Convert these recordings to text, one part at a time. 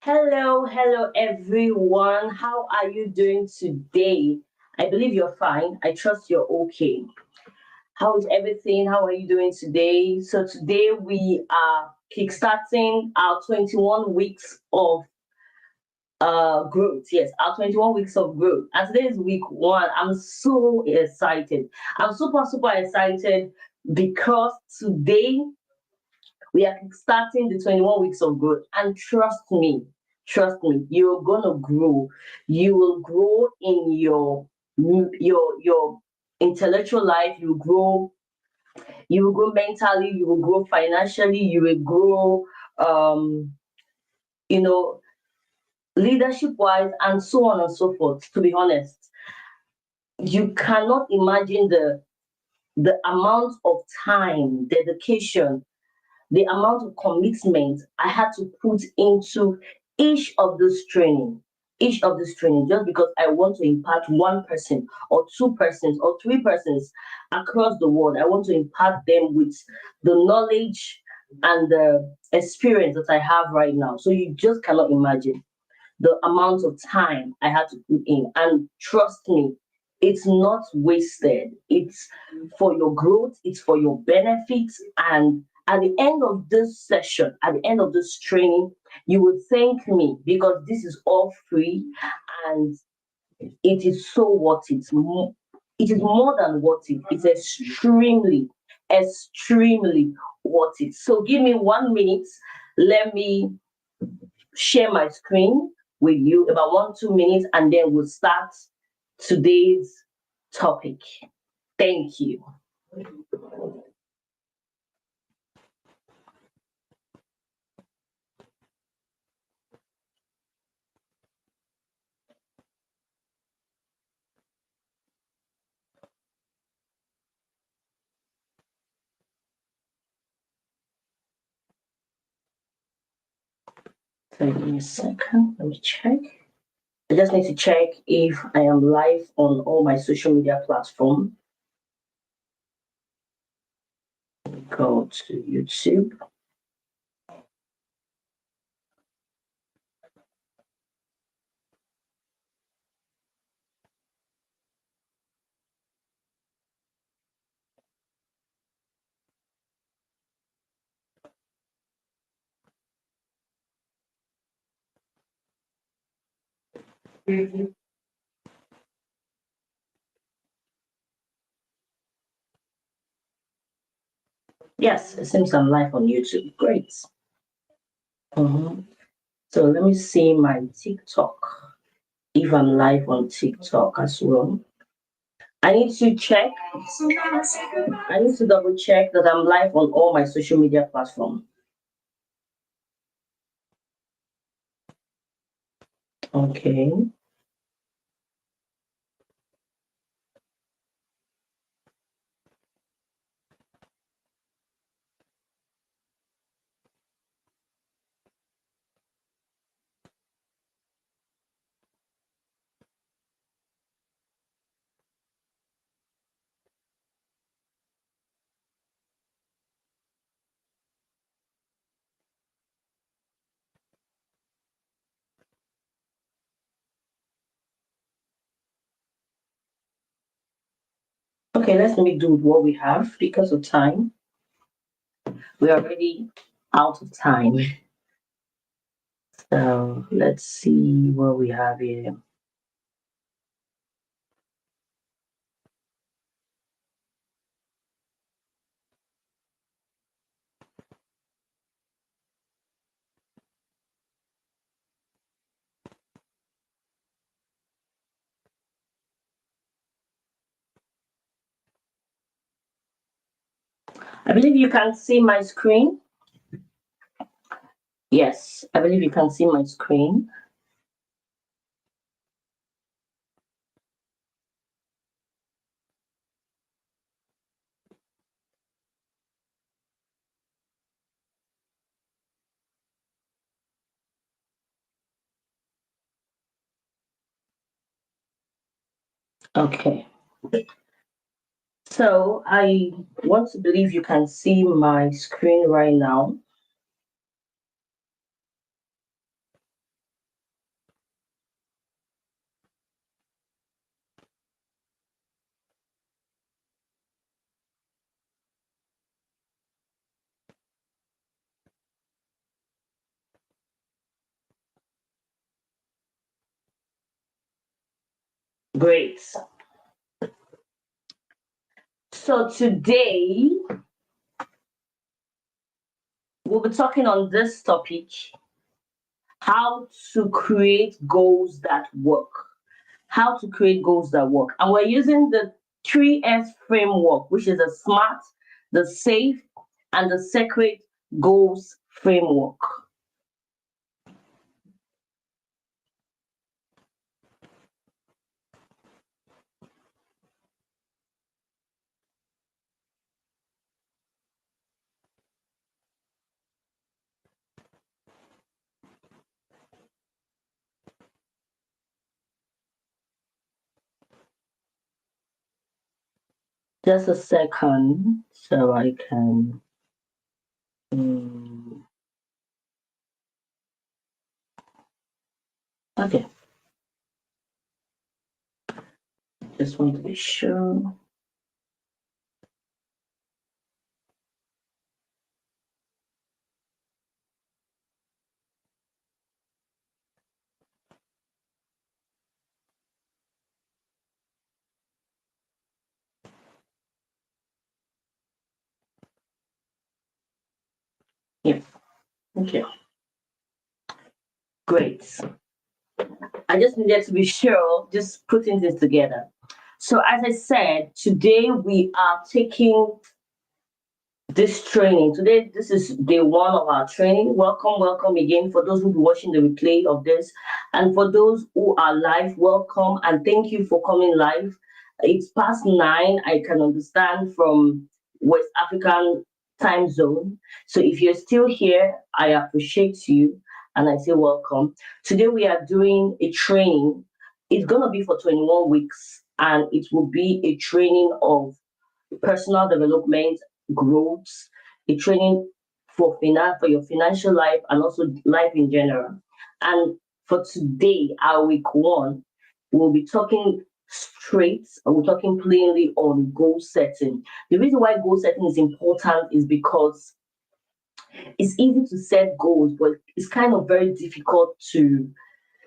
Hello everyone. How are you doing today? I believe you're fine. I trust you're okay. How is everything? How are you doing today? So today we are kickstarting our 21 weeks of growth. Yes, our 21 weeks of growth. And today is week 1. I'm so excited. I'm super excited because today we are starting the 21 weeks of growth. And trust me, you're gonna grow. You will grow in your intellectual life, you will grow mentally, you will grow financially, you will grow you know, leadership wise, and so on and so forth. To be honest, you cannot imagine the amount of time, dedication, the amount of commitment I had to put into each of this training, just because I want to impact one person or two persons or three persons across the world. I want to impact them with the knowledge and the experience that I have right now. So you just cannot imagine the amount of time I had to put in. And trust me, it's not wasted. It's for your growth, it's for your benefits. And at the end of this session, at the end of this training, you will thank me because this is all free and it is so worth it. It is more than worth it. It's extremely worth it. So give me 1 minute. Let me share my screen with you about 1 2 minutes and then we'll start today's topic. Thank you. So give me a second. Let me check. I just need to check if I am live on all my social media platforms. Go to YouTube. Yes, it seems I'm live on YouTube. Great. Mhm. So let me see my TikTok. If I'm live on TikTok as well. I need to check. I need to double check that I'm live on all my social media platforms. Okay. Okay, let's make do with what we have because of time. We're already out of time. So let's see what we have here. I believe you can see my screen. Yes, I believe you can see my screen. Okay. So I want to believe you can see my screen right now. Great. So today we'll be talking on this topic: how to create goals that work. How to create goals that work. And we're using the 3S framework, which is the SMART, the SAFE, and the SECRET goals framework. Just a second, so I can. Okay. Just want to be sure. Yeah. Okay. Great. I just needed to be sure, just putting this together. So, as I said, today we are taking this training. Today, this is day one of our training. Welcome, welcome again for those who be watching the replay of this. And for those who are live, welcome and thank you for coming live. It's past 9, I can understand, from West African time zone. So if you're still here, I appreciate you and I say welcome. Today we are doing a training. It's going to be for 21 weeks and it will be a training of personal development, growth, a training for finance, for your financial life and also life in general. And for today, our week one, we'll be talking straight and we're talking plainly on goal setting. The reason why goal setting is important is because it's easy to set goals, but it's kind of very difficult to,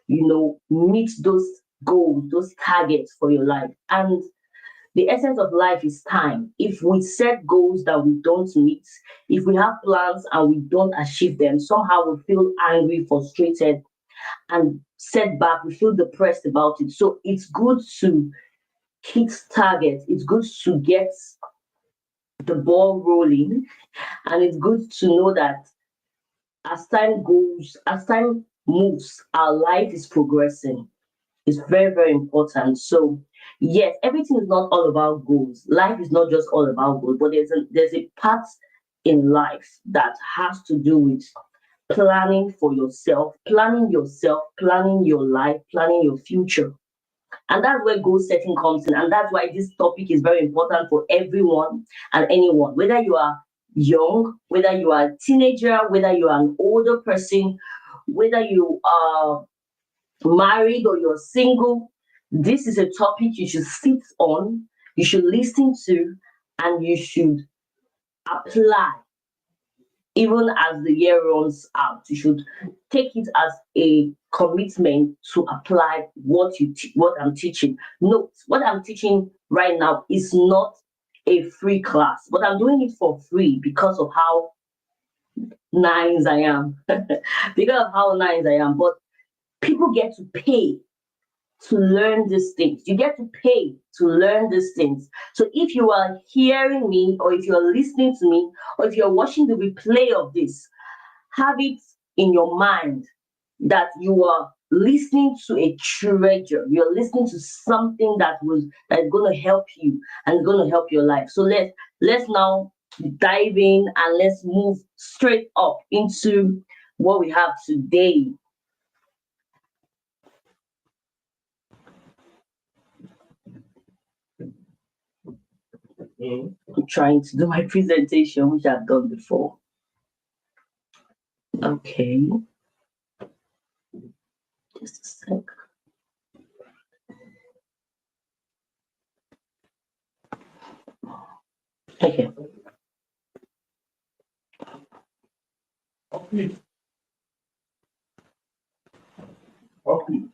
meet those goals, those targets for your life. And the essence of life is time. If we set goals that we don't meet, if we have plans and we don't achieve them, somehow we feel angry, frustrated, and set back. We feel depressed about it. So it's good to hit targets. It's good to get the ball rolling. And it's good to know that as time moves, our life is progressing. It's very, very important. So, yes, everything is not all about goals. Life is not just all about goals, but there's a part in life that has to do with planning yourself, planning your life, planning your future. And that's where goal setting comes in. And that's why this topic is very important for everyone and anyone, whether you are young, whether you are a teenager, whether you are an older person, whether you are married or you're single. This is a topic you should sit on, you should listen to, and you should apply even as the year runs out. You should take it as a commitment to apply what I'm teaching. Note, what I'm teaching right now is not a free class, but I'm doing it for free because of how nice I am. Because of how nice I am. But people get to pay to learn these things. You get to pay to learn these things. So if you are hearing me, or if you're listening to me, or if you're watching the replay of this, have it in your mind that you are listening to a treasure. You're listening to something that is going to help you and going to help your life. So let's now dive in and let's move straight up into what we have today. I'm trying to do my presentation, which I've done before. Okay. Just a sec. Okay. Off it. Off it.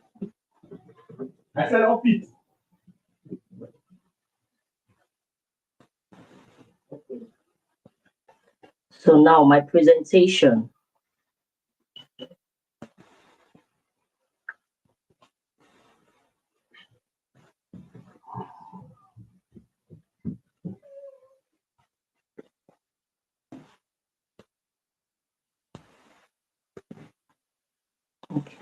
I said off it. So now my presentation. Okay.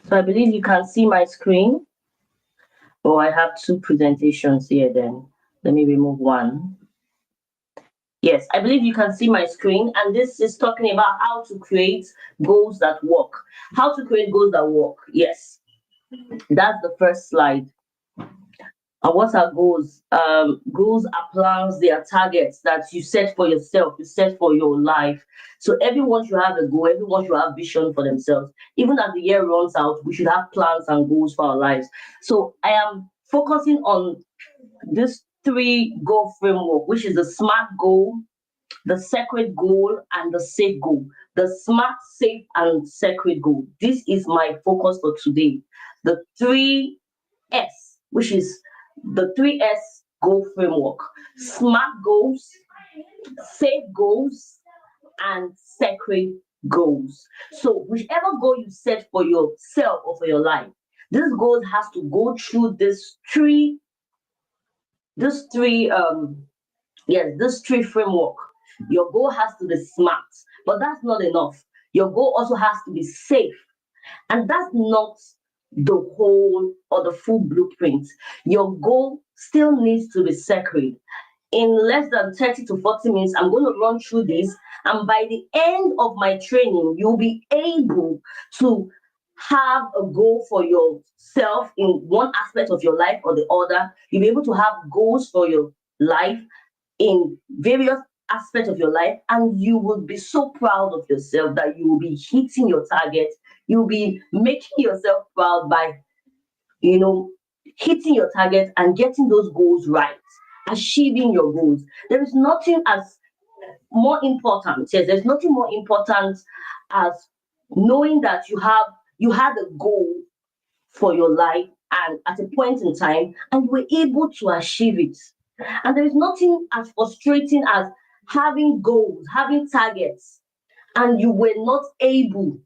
So I believe you can see my screen. Oh, I have two presentations here then. Let me remove one. Yes, I believe you can see my screen, and this is talking about how to create goals that work. How to create goals that work. Yes, that's the first slide. And what are goals? Goals are plans, they are targets that you set for yourself, you set for your life. So everyone should have a goal, everyone should have vision for themselves. Even as the year runs out, we should have plans and goals for our lives. So I am focusing on this three goal framework, which is the SMART goal, the sacred goal, and the safe goal. The smart, safe, and sacred goal. This is my focus for today. The three S, which is the 3S goal framework: SMART goals, safe goals, and sacred goals. So, whichever goal you set for yourself or for your life, this goal has to go through this three yes, this three framework. Your goal has to be smart, but that's not enough. Your goal also has to be safe, and that's not the whole or the full blueprint. Your goal still needs to be sacred. In less than 30 to 40 minutes, I'm going to run through this. And by the end of my training, you'll be able to have a goal for yourself in one aspect of your life or the other. You'll be able to have goals for your life in various aspects of your life, and you will be so proud of yourself that you will be hitting your target. You'll be making yourself proud by, you know, hitting your target and getting those goals right, achieving your goals. There is nothing as more important. Yes, there's nothing more important as knowing that you had a goal for your life and at a point in time and you were able to achieve it. And there is nothing as frustrating as having goals, having targets, and you were not able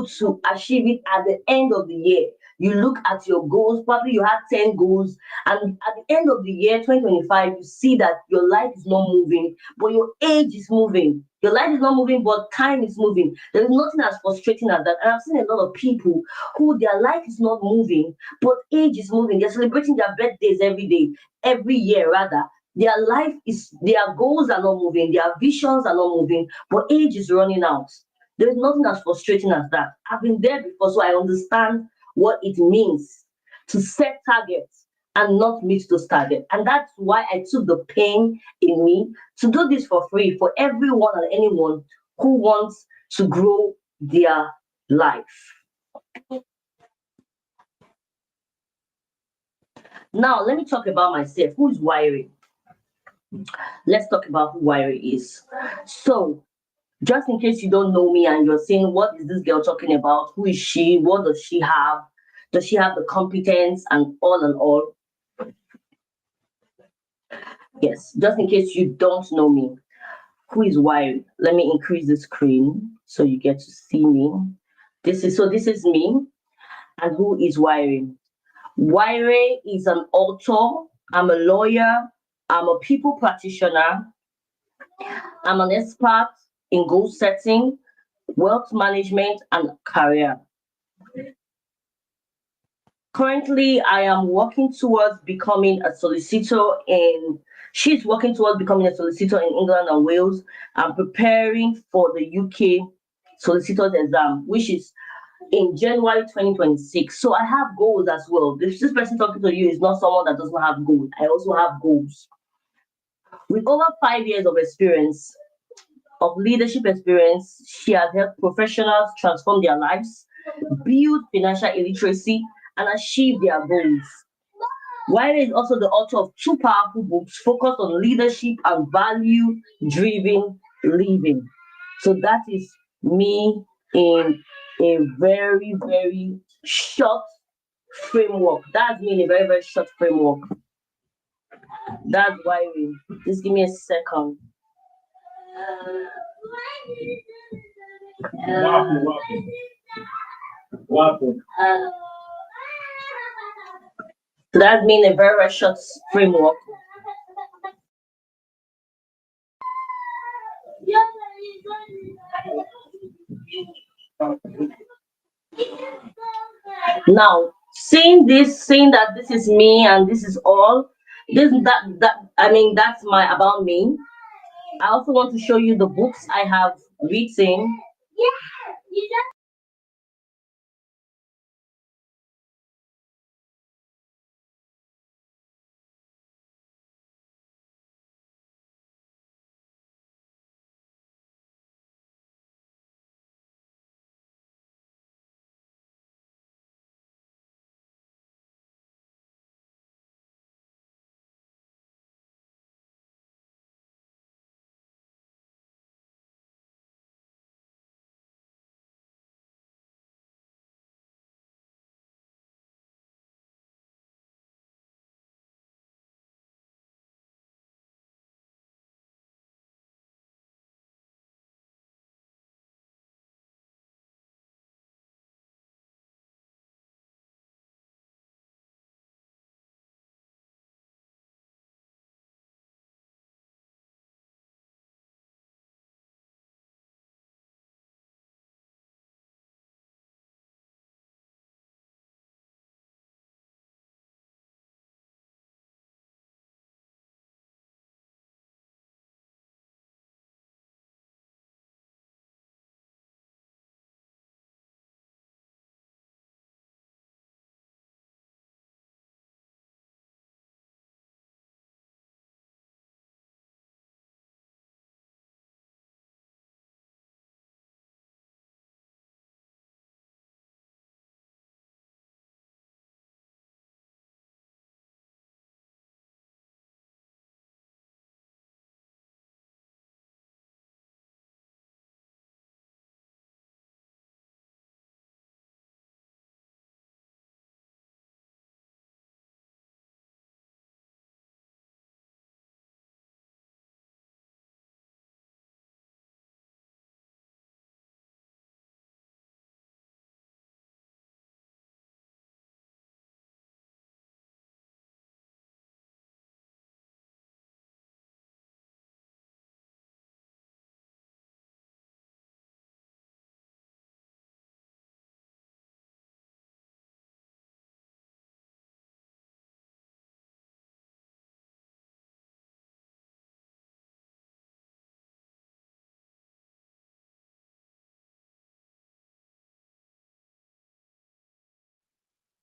to achieve it at the end of the year. You look at your goals, probably you had 10 goals, and at the end of the year 2025, you see that your life is not moving, but your age is moving. Your life is not moving, but time is moving. There is nothing as frustrating as that. And I've seen a lot of people who their life is not moving, but age is moving. They're celebrating their birthdays every day, every year rather. Their goals are not moving, their visions are not moving, but age is running out. There's nothing as frustrating as that. I've been there before, so I understand what it means to set targets and not meet those targets. And that's why I took the pain in me to do this for free for everyone and anyone who wants to grow their life. Now, let me talk about myself. Who is Wiry? Let's talk about who Wiry is. So, just in case you don't know me and you're saying, what is this girl talking about? Who is she? What does she have? Does she have the competence and all and all? Yes, just in case you don't know me, who is Wiry? Let me increase the screen so you get to see me. This is me. And who is Wiry? Wiry is an author. I'm a lawyer. I'm a people practitioner. I'm an expert in goal setting, wealth management, and career. Currently, I am working towards becoming a solicitor in. She's working towards becoming a solicitor in England and Wales. I'm preparing for the UK solicitor's exam, which is in January 2026. So I have goals as well. This person talking to you is not someone that doesn't have goals. I also have goals. With over 5 years of experience, of leadership experience, she has helped professionals transform their lives, build financial illiteracy, and achieve their goals. Wiley is also the author of two powerful books focused on leadership and value driven living. So that is me in a very, very short framework. That's me in a very, very short framework. That's Wiley. Just give me a second. Waffle. So that's me in a very, very short framework. Now, saying that this is me and this is all, that's my about me. I also want to show you the books I have written.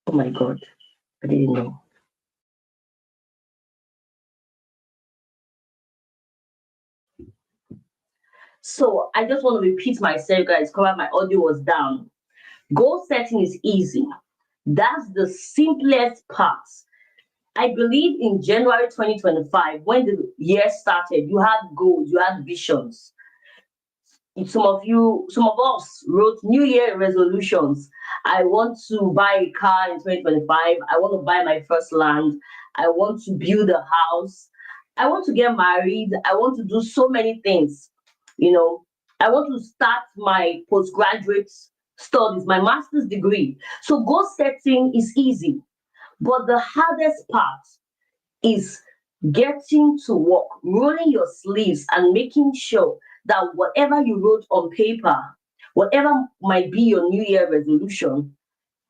Oh my God, I didn't know. So I just want to repeat myself, guys. Cover my audio was down. Goal setting is easy. That's the simplest part. I believe in January 2025, when the year started, you had goals, you had visions. Some of us wrote New Year resolutions. I want to buy a car in 2025. I want to buy my first land. I want to build a house. I want to get married. I want to do so many things. You know, I want to start my postgraduate studies, my master's degree. So goal setting is easy, but the hardest part is getting to work, rolling your sleeves, and making sure that whatever you wrote on paper, whatever might be your New Year resolution,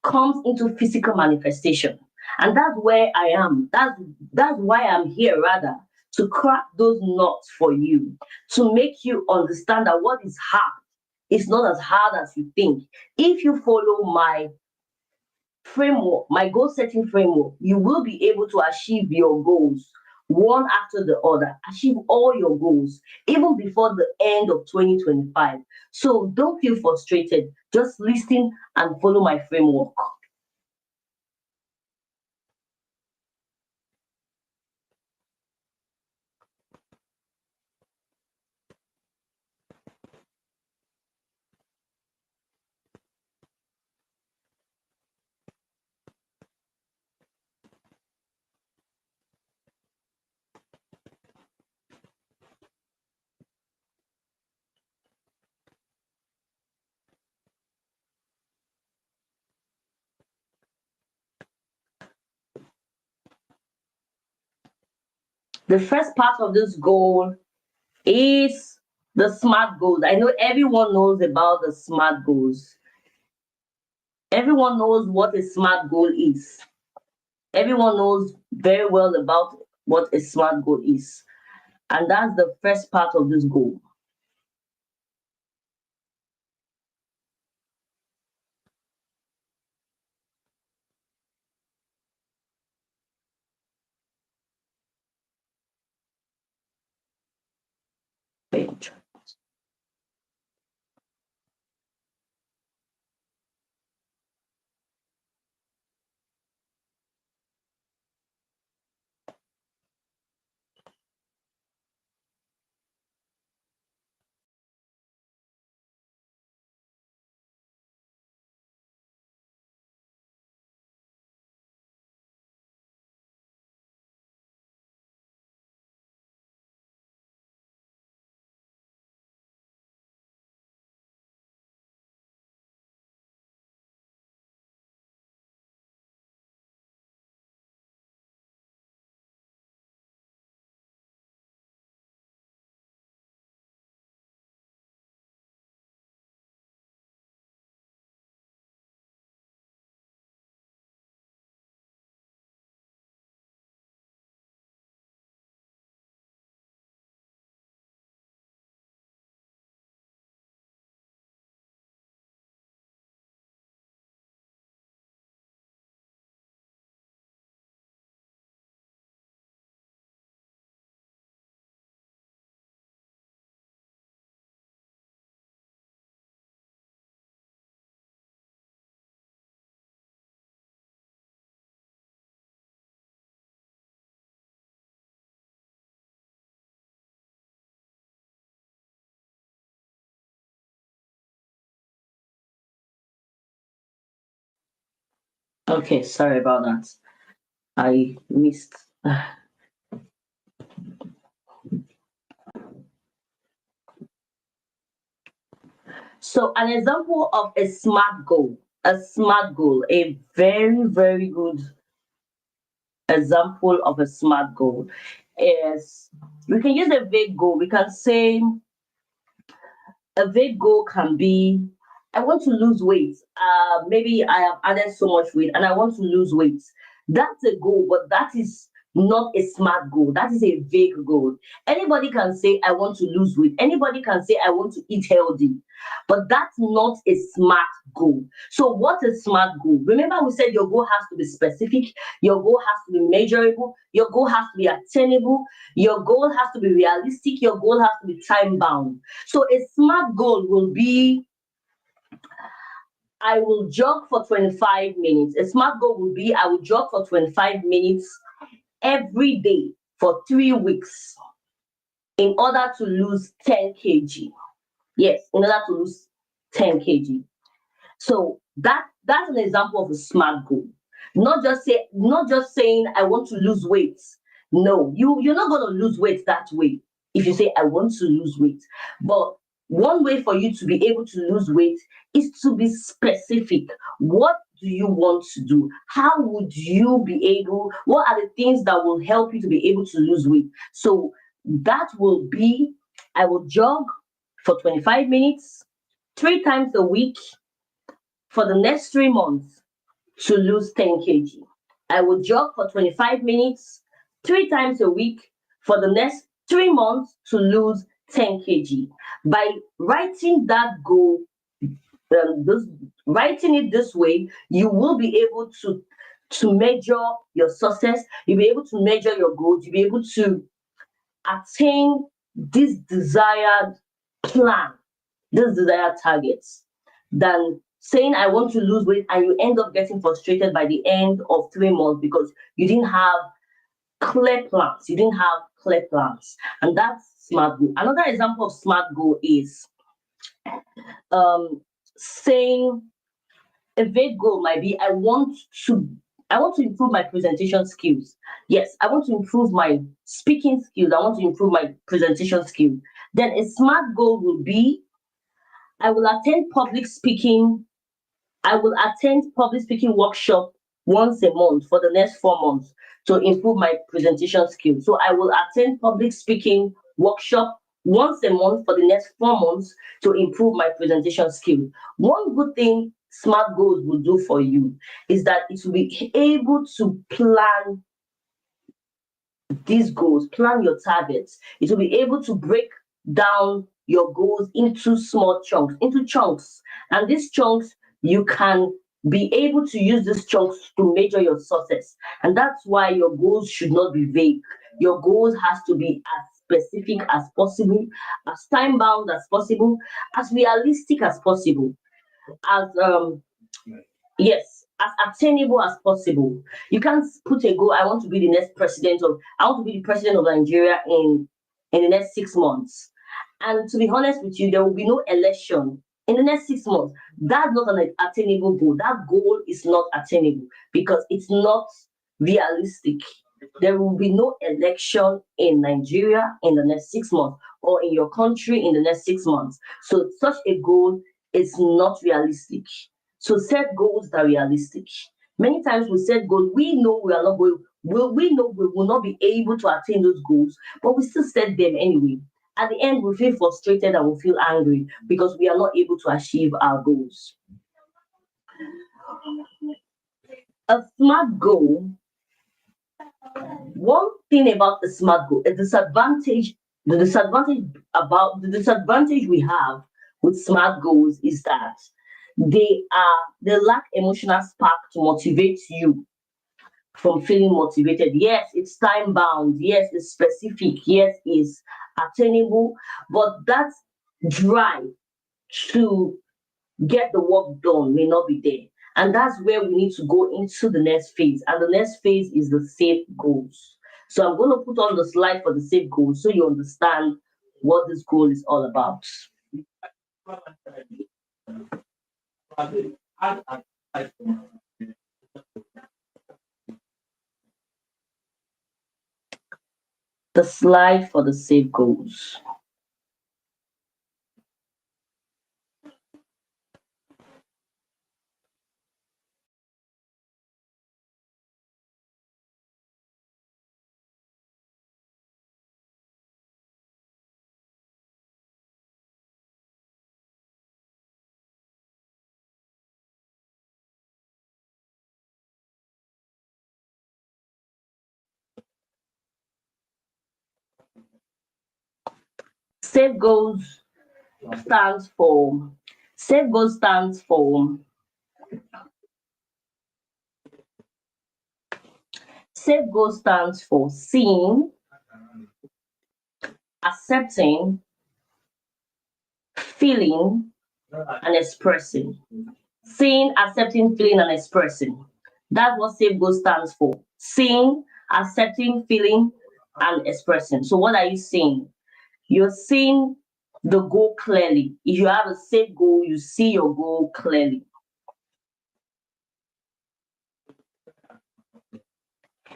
comes into physical manifestation. And that's where I am. That's why I'm here, rather, to crack those nuts for you, to make you understand that what is hard is not as hard as you think. If you follow my framework, my goal setting framework, you will be able to achieve your goals one after the other. Achieve all your goals, even before the end of 2025. So don't feel frustrated. Just listen and follow my framework. The first part of this goal is the SMART goals. I know everyone knows about the SMART goals. Everyone knows what a SMART goal is. Everyone knows very well about what a SMART goal is. And that's the first part of this goal. Page. Okay, sorry about that. I missed. So, an example of a SMART goal, a very, very good example of a SMART goal is we can use a vague goal. We can say a vague goal can be I want to lose weight. Maybe I have added so much weight and I want to lose weight. That's a goal, but that is not a SMART goal. That is a vague goal. Anybody can say, I want to lose weight. Anybody can say, I want to eat healthy. But that's not a SMART goal. So, what is SMART goal? Remember, we said your goal has to be specific, your goal has to be measurable, your goal has to be attainable, your goal has to be realistic, your goal has to be time bound. So, a SMART goal will be I will jog for 25 minutes. A SMART goal will be I will jog for 25 minutes every day for 3 weeks in order to lose 10 kg. Yes, in order to lose 10 kg. So that's an example of a SMART goal. Not just saying I want to lose weight. No, you're not going to lose weight that way if you say I want to lose weight. But one way for you to be able to lose weight is to be specific. What do you want to do? How would you be able? What are the things that will help you to be able to lose weight? So that will be I will jog for 25 minutes 3 times a week for the next 3 months to lose 10 kg. I will jog for 25 minutes 3 times a week for the next 3 months to lose 10 kg. By writing that goal, writing it this way, you will be able to to measure your success. You'll be able to measure your goals. You'll be able to attain this desired plan, this desired targets, than saying I want to lose weight and you end up getting frustrated by the end of 3 months because you didn't have clear plans. You didn't have clear plans. And that's SMART goal. Another example of SMART goal is saying a vague goal might be I want to improve my presentation skills. Yes, I want to improve my speaking skills. I want to improve my presentation skills. Then a SMART goal will be I will attend public speaking. I will attend public speaking workshop once a month for the next 4 months to improve my presentation skills. So I will attend public speaking workshop once a month for the next 4 months to improve my presentation skills. One good thing SMART goals will do for you is that it will be able to plan these goals, plan your targets. It will be able to break down your goals into small chunks, into chunks. And these chunks, you can be able to use these chunks to measure your success. And that's why your goals should not be vague. Your goals has to be as specific as possible, as time bound as possible, as realistic as possible, as yes, as attainable as possible. You can't put a goal, I want to be the next I want to be the president of Nigeria in the next 6 months. And to be honest with you, there will be no election in the next 6 months. That's not an attainable goal. That goal is not attainable because it's not realistic. There will be no election in Nigeria in the next 6 months or in your country in the next 6 months. So such a goal is not realistic. So set goals that are realistic. Many times we set goals, we know we are not going, we know we will not be able to attain those goals, but we still set them anyway. At the end, we feel frustrated and we feel angry because we are not able to achieve our goals. A SMART goal, one thing about a SMART goal, the disadvantage we have with SMART goals is that they lack emotional spark to motivate you from feeling motivated. Yes, it's time bound. Yes, it's specific. Yes, it's attainable. But that drive to get the work done may not be there. And that's where we need to go into the next phase. And the next phase is the safe goals. So I'm going to put on the slide for the safe goals so you understand what this goal is all about. The slide for the safe goals. Safe goals stands for safe goals stands for safe goal stands for seeing, accepting, feeling, and expressing. Seeing, accepting, feeling, and expressing. That's what safe goal stands for. Seeing, accepting, feeling, and expressing. So what are you seeing? You're seeing the goal clearly. If you have a safe goal, you see your goal clearly.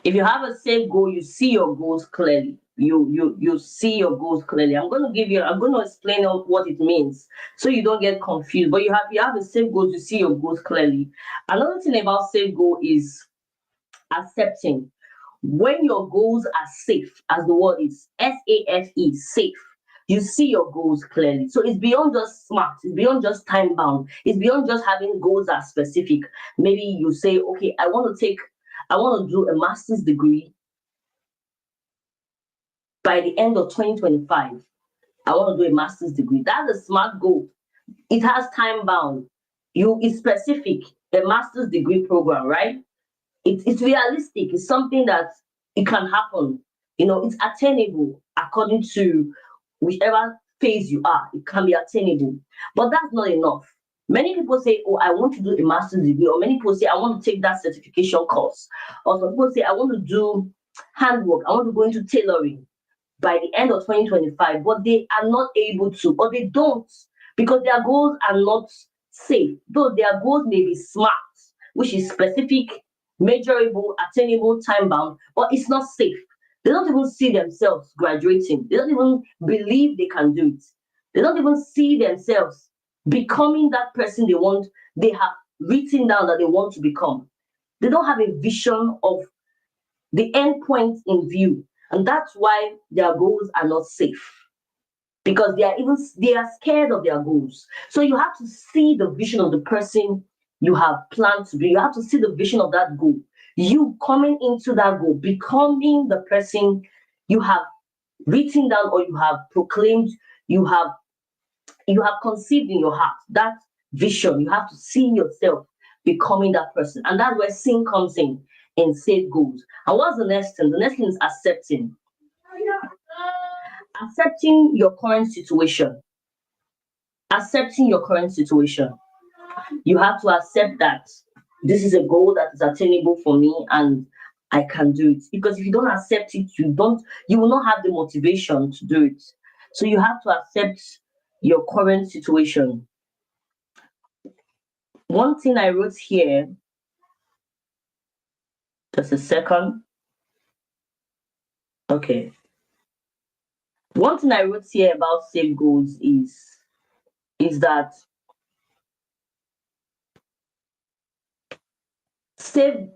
If you have a safe goal, you see your goals clearly. You see your goals clearly. I'm going to explain what it means so you don't get confused. But you have a safe goal, you see your goals clearly. Another thing about safe goal is accepting. When your goals are safe, as the word is SAFE, safe, you see your goals clearly. So it's beyond just smart, it's beyond just time bound, it's beyond just having goals that are specific. Maybe you say, okay, I want to do a master's degree by the end of 2025. I want to do a master's degree. That's a smart goal. It has time bound. It's specific, a master's degree program, right? it's realistic. It's something that it can happen. It's attainable according to whichever phase you are. It can be attainable, but that's not enough. Many people say, "Oh, I want to do a master's degree," or many people say, "I want to take that certification course," or some people say, "I want to do handwork. I want to go into tailoring by the end of 2025," but they are not able to, or they don't, because their goals are not safe. Though their goals may be smart, which is specific, measurable, attainable, time bound, but it's not safe. They don't even see themselves graduating. They don't even believe they can do it. They don't even see themselves becoming that person they have written down that they want to become. They don't have a vision of the end point in view. And that's why their goals are not safe, because they are scared of their goals. So you have to see the vision of the person you have planned to be. You have to see the vision of that goal. You coming into that goal, becoming the person you have written down, or you have proclaimed, you have conceived in your heart. That vision, you have to see yourself becoming that person. And that's where sin comes in safe goals. And what's the next thing? The next thing is accepting. Accepting your current situation. Accepting your current situation. You have to accept that this is a goal that is attainable for me and I can do it. Because if you don't accept it, you will not have the motivation to do it. So you have to accept your current situation. One thing I wrote here, just a second. Okay. One thing I wrote here about safe goals is that safe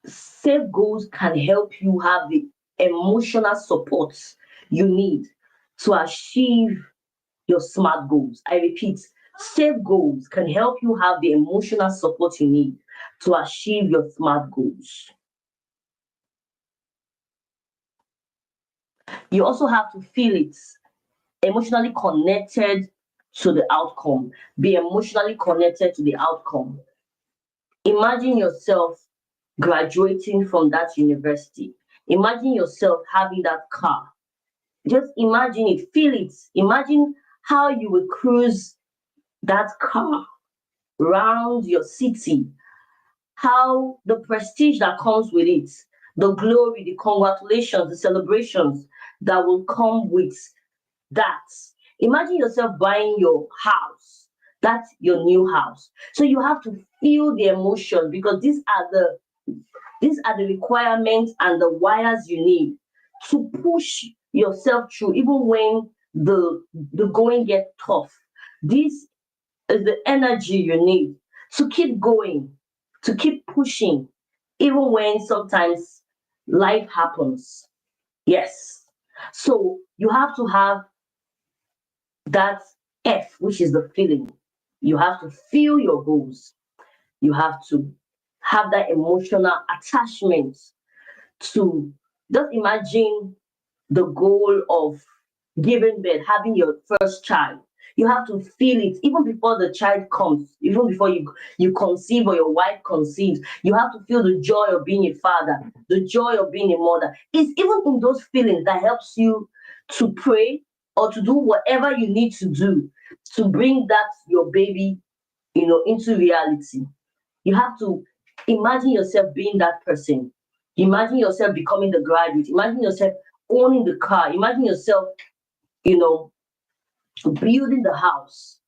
safe goals can help you have the emotional support you need to achieve your smart goals. I repeat, safe goals can help you have the emotional support you need to achieve your smart goals. You also have to feel it, emotionally connected to the outcome. Be emotionally connected to the outcome. Imagine yourself graduating from that university. Imagine yourself having that car. Just imagine it, feel it. Imagine how you will cruise that car around your city, how the prestige that comes with it, the glory, the congratulations, the celebrations that will come with that. Imagine yourself buying your house. That's your new house. So you have to feel the emotion, because these are the requirements and the wires you need to push yourself through, even when the going gets tough. This is the energy you need to keep going, to keep pushing, even when sometimes life happens. Yes. So you have to have that F, which is the feeling. You have to feel your goals. You have to have that emotional attachment to, just imagine the goal of giving birth, having your first child. You have to feel it even before the child comes, even before you conceive or your wife conceives. You have to feel the joy of being a father, the joy of being a mother. It's even in those feelings that helps you to pray or to do whatever you need to do to bring that your baby, into reality. You have to imagine yourself being that person. Imagine yourself becoming the graduate. Imagine yourself owning the car. Imagine yourself, you know, building the house.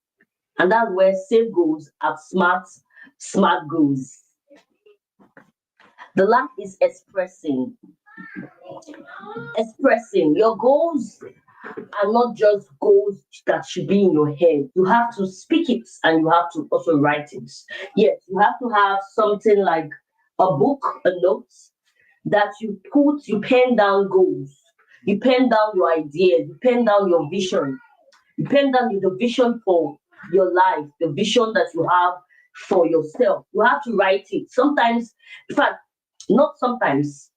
And that's where safe goals are smart goals. The last is expressing. Expressing. Your goals are not just goals that should be in your head. You have to speak it and you have to also write it. Yes, you have to have something like a book, a note that you pen down goals, you pen down your ideas, you pen down your vision, you pen down the vision for your life, the vision that you have for yourself. You have to write it. Sometimes, in fact, not sometimes.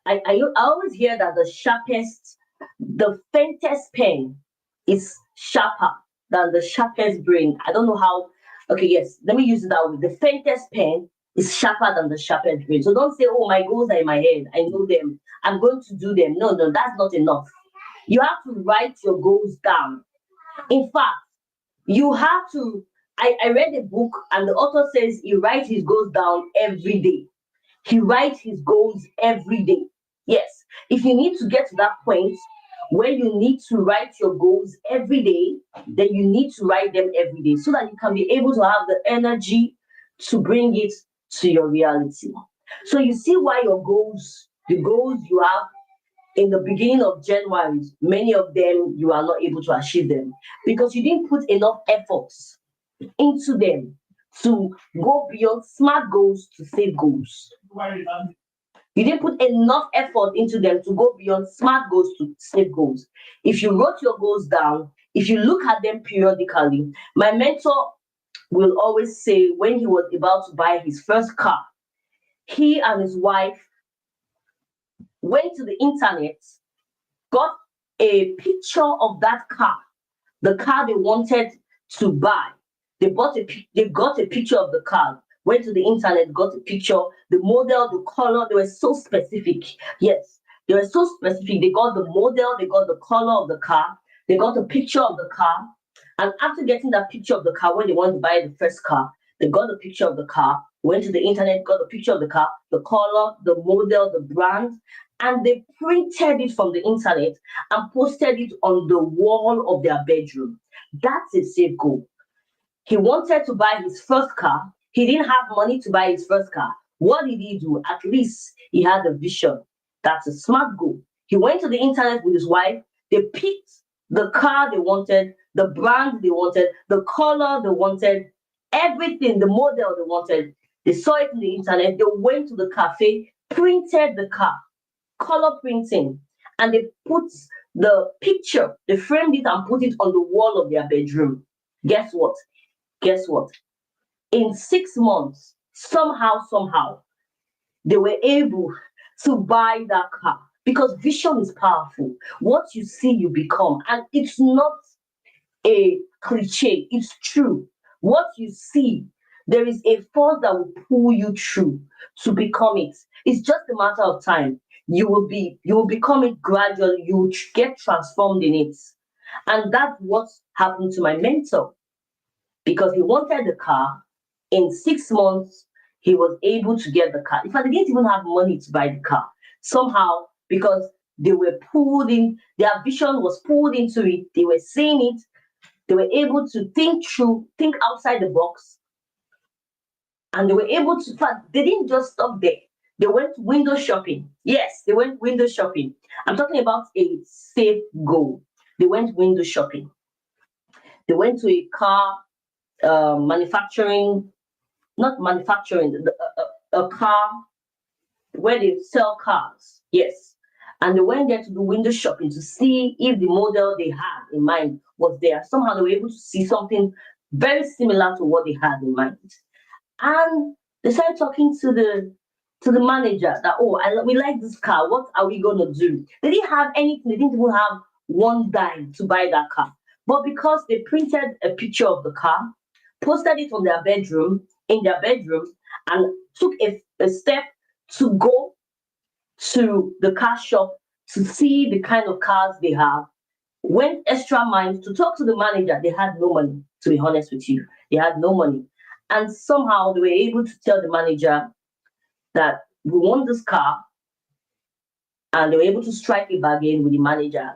I always hear that the faintest pen is sharper than the sharpest brain. I don't know how. Okay, yes, let me use it that way. The faintest pen is sharper than the sharpest brain. So don't say, oh, my goals are in my head. I know them. I'm going to do them. No, that's not enough. You have to write your goals down. In fact, you have to. I read a book, and the author says he writes his goals down every day. He writes his goals every day. Yes, if you need to get to that point where you need to write your goals every day, then you need to write them every day so that you can be able to have the energy to bring it to your reality. So you see why your goals, the goals you have in the beginning of January, many of them you are not able to achieve them because you didn't put enough efforts into them to go beyond smart goals to safe goals. You didn't put enough effort into them to go beyond smart goals to safe goals. If you wrote your goals down, if you look at them periodically, my mentor will always say when he was about to buy his first car, he and his wife went to the internet, got a picture of that car, the car they wanted to buy. They got a picture of the car, went to the internet, got a picture, the model, the color, they were so specific. Yes, they were so specific. They got the model, they got the color of the car, they got a picture of the car. And after getting that picture of the car, when they wanted to buy the first car, they got the picture of the car, went to the internet, got the picture of the car, the color, the model, the brand, and they printed it from the internet and posted it on the wall of their bedroom. That's a safe goal. He wanted to buy his first car. He didn't have money to buy his first car. What did he do? At least he had a vision. That's a smart goal. He went to the internet with his wife. They picked the car they wanted, the brand they wanted, the color they wanted, everything, the model they wanted. They saw it in the internet. They went to the cafe, printed the car, color printing, and they put the picture, they framed it and put it on the wall of their bedroom. Guess what? Guess what? In 6 months, somehow, they were able to buy that car because vision is powerful. What you see, you become. And it's not a cliche, it's true. What you see, there is a force that will pull you through to become it. It's just a matter of time. You will become it gradually, you will get transformed in it. And that's what happened to my mentor because he wanted the car. In 6 months, he was able to get the car. In fact, they didn't even have money to buy the car. Somehow, because they were pulled in, their vision was pulled into it, they were seeing it, they were able to think outside the box, and they were able to, in fact, they didn't just stop there. They went window shopping. Yes, they went window shopping. I'm talking about a safe goal. They went window shopping. They went to a car manufacturing, not manufacturing, a car where they sell cars. Yes. And they went there to do window shopping to see if the model they had in mind was there. Somehow they were able to see something very similar to what they had in mind. And they started talking to the manager that, oh, we like this car. What are we gonna do? They didn't have anything. They didn't even have one dime to buy that car. But because they printed a picture of the car, posted it on their bedroom, in their bedroom, and took a step to go to the car shop to see the kind of cars they have, went extra miles to talk to the manager. They had no money, to be honest with you. They had no money. And somehow they were able to tell the manager that we want this car, and they were able to strike a bargain with the manager.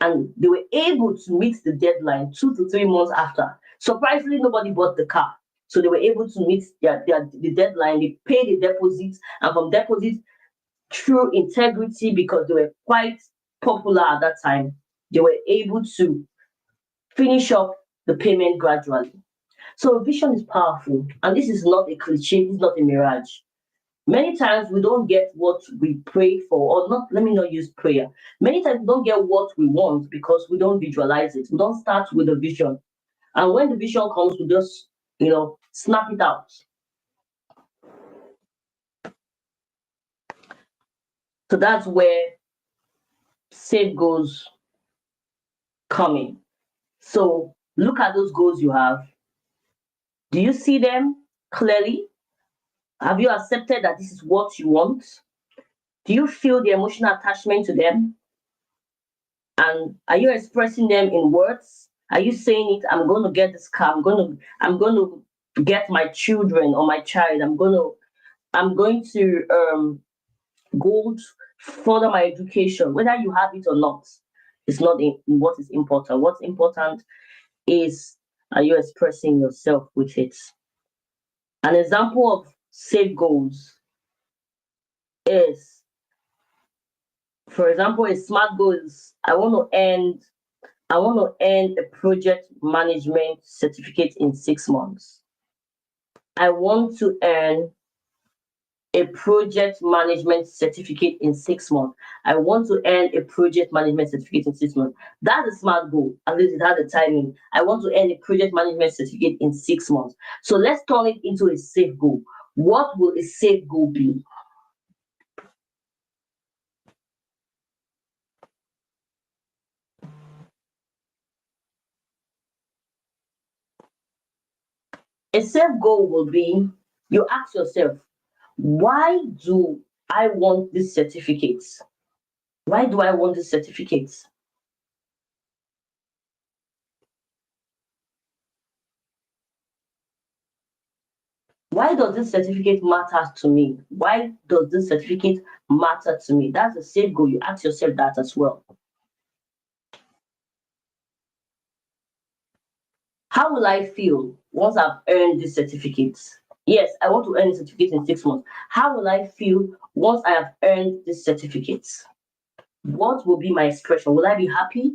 And they were able to meet the deadline 2 to 3 months after. Surprisingly, nobody bought the car. So they were able to meet the deadline. They paid the deposit, and from deposit, through integrity, because they were quite popular at that time, they were able to finish up the payment gradually. So vision is powerful, and this is not a cliche, this is not a mirage. Many times we don't get what we pray for, or not, let me not use prayer. Many times we don't get what we want because we don't visualize it. We don't start with a vision. And when the vision comes, we just, snap it out. So that's where safe goals come in. So look at those goals you have. Do you see them clearly? Have you accepted that this is what you want? Do you feel the emotional attachment to them? And are you expressing them in words? Are you saying it? I'm going to get this car. I'm going to get my children or my child. I'm going to go further my education. Whether you have it or not, it's not what is important. What's important is, are you expressing yourself with it? An example of safe goals is, for example, a smart goal is I want to earn a project management certificate in 6 months. I want to earn a project management certificate in 6 months. I want to earn a project management certificate in 6 months. That's a smart goal. At least it has the timing. I want to earn a project management certificate in 6 months. So let's turn it into a safe goal. What will a safe goal be? A safe goal will be, you ask yourself, why do I want this certificate? Why do I want this certificate? Why does this certificate matter to me? Why does this certificate matter to me? That's a safe goal. You ask yourself that as well. How will I feel once I've earned this certificate? Yes, I want to earn a certificate in 6 months. How will I feel once I have earned this certificate? What will be my expression? Will I be happy?